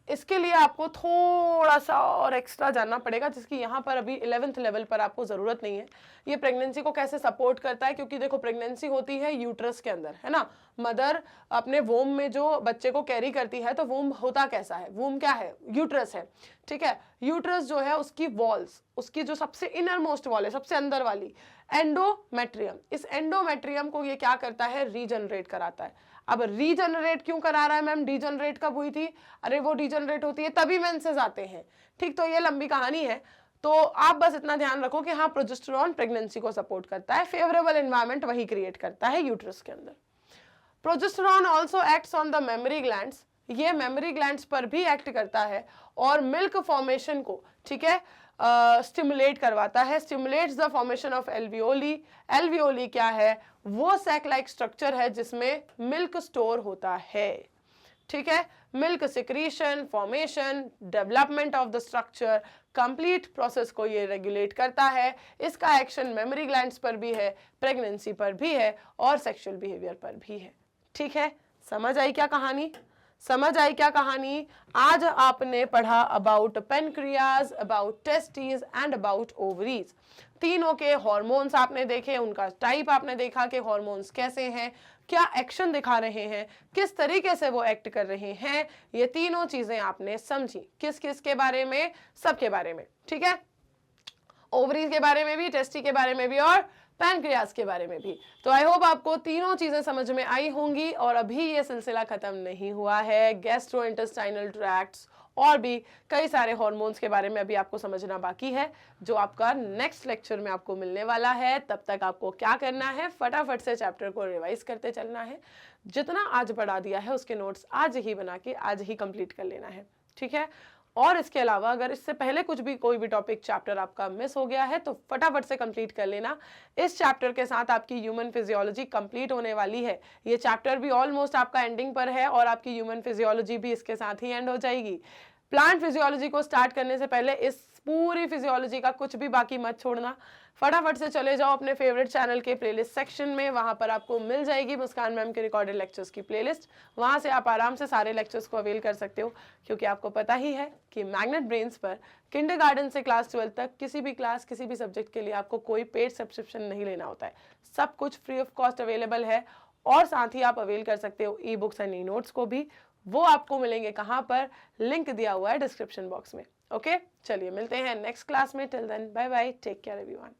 इसके लिए आपको थोड़ा सा और एक्स्ट्रा जानना पड़ेगा, जिसकी यहाँ पर अभी 11th लेवल पर आपको जरूरत नहीं है। ये प्रेगनेंसी को कैसे सपोर्ट करता है, क्योंकि देखो प्रेगनेंसी होती है यूट्रस के अंदर, है ना। मदर अपने वोम में जो बच्चे को कैरी करती है, तो वोम होता कैसा है, वोम क्या है, यूट्रस है। ठीक है, यूट्रस जो है उसकी वॉल्स, उसकी जो सबसे इनर मोस्ट वॉल है, सबसे अंदर वाली, एंडोमेट्रियम, इस एंडोमेट्रियम को ये क्या करता है, रीजनरेट कराता है। अब रीजनरेट क्यों करा रहा है मैम, डीजनरेट कब हुई थी, अरे वो डीजनरेट होती है तभी मेंसेस आते हैं। ठीक, तो ये लंबी कहानी है, तो आप बस इतना ध्यान रखो कि हाँ, प्रोजेस्टेरॉन प्रेगनेंसी को सपोर्ट करता है, फेवरेबल एनवायरनमेंट वही क्रिएट करता है यूट्रस के अंदर। Progesterone also acts on the mammary glands, ये मेमोरी ग्लैंड्स पर भी एक्ट करता है और मिल्क फॉर्मेशन को, ठीक है, स्टिमुलेट करवाता है, stimulates the formation of alveoli. Alveoli क्या है, वो सैक लाइक स्ट्रक्चर है जिसमें मिल्क स्टोर होता है। ठीक है, milk secretion, formation, development of the structure, complete process को ये रेगुलेट करता है। इसका एक्शन मेमोरी ग्लैंड्स पर भी है, प्रेगनेंसी पर भी है और सेक्सुअल बिहेवियर पर भी है। ठीक है, समझ आई क्या कहानी, समझ आई क्या कहानी। आज आपने पढ़ा about pancreas, about testis and about ovaries. तीनों के हार्मोन्स आपने देखे, उनका टाइप आपने देखा कि हार्मोन्स कैसे हैं, क्या एक्शन दिखा रहे हैं, किस तरीके से वो एक्ट कर रहे हैं, ये तीनों चीजें आपने समझी। किस किस के बारे में, सबके बारे में। ठीक है, ओवरीज के बारे में भी, टेस्टी के बारे में भी और पैनक्रियास के बारे में भी। तो आई होप आपको तीनों चीजें समझ में आई होंगी। और अभी ये सिलसिला खत्म नहीं हुआ है, गैस्ट्रोइंटेस्टाइनल ट्रैक्ट्स और भी कई सारे हार्मोन्स के बारे में अभी आपको समझना बाकी है, जो आपका नेक्स्ट लेक्चर में आपको मिलने वाला है। तब तक आपको क्या करना है, फटाफट से चैप्टर को रिवाइज करते चलना है। जितना आज पढ़ा दिया है उसके नोट्स आज ही बना के आज ही कंप्लीट कर लेना है। ठीक है, और इसके अलावा अगर इससे पहले कुछ भी कोई भी टॉपिक चैप्टर आपका मिस हो गया है तो फटाफट से कंप्लीट कर लेना। इस चैप्टर के साथ आपकी ह्यूमन फिजियोलॉजी कंप्लीट होने वाली है। ये चैप्टर भी ऑलमोस्ट आपका एंडिंग पर है और आपकी ह्यूमन फिजियोलॉजी भी इसके साथ ही एंड हो जाएगी। प्लांट फिजियोलॉजी को स्टार्ट करने से पहले इस पूरी फिजियोलॉजी का कुछ भी बाकी मत छोड़ना, फटाफट से चले जाओ अपने फेवरेट चैनल के प्लेलिस्ट सेक्शन में, वहां पर आपको मिल जाएगी मुस्कान मैम के रिकॉर्डेड लेक्चर्स की प्लेलिस्ट। वहां से आप आराम से सारे लेक्चर्स को अवेल कर सकते हो, क्योंकि आपको पता ही है कि मैग्नेट ब्रेन्स पर किंडरगार्टन से क्लास 12 तक किसी भी क्लास किसी भी सब्जेक्ट के लिए आपको कोई पेड सब्सक्रिप्शन नहीं लेना होता है, सब कुछ फ्री ऑफ कॉस्ट अवेलेबल है। और साथ ही आप अवेल कर सकते हो e books and e notes को भी, वो आपको मिलेंगे कहाँ पर, लिंक दिया हुआ है डिस्क्रिप्शन बॉक्स में। ओके, चलिए मिलते हैं नेक्स्ट क्लास में। Till then bye bye, take care everyone.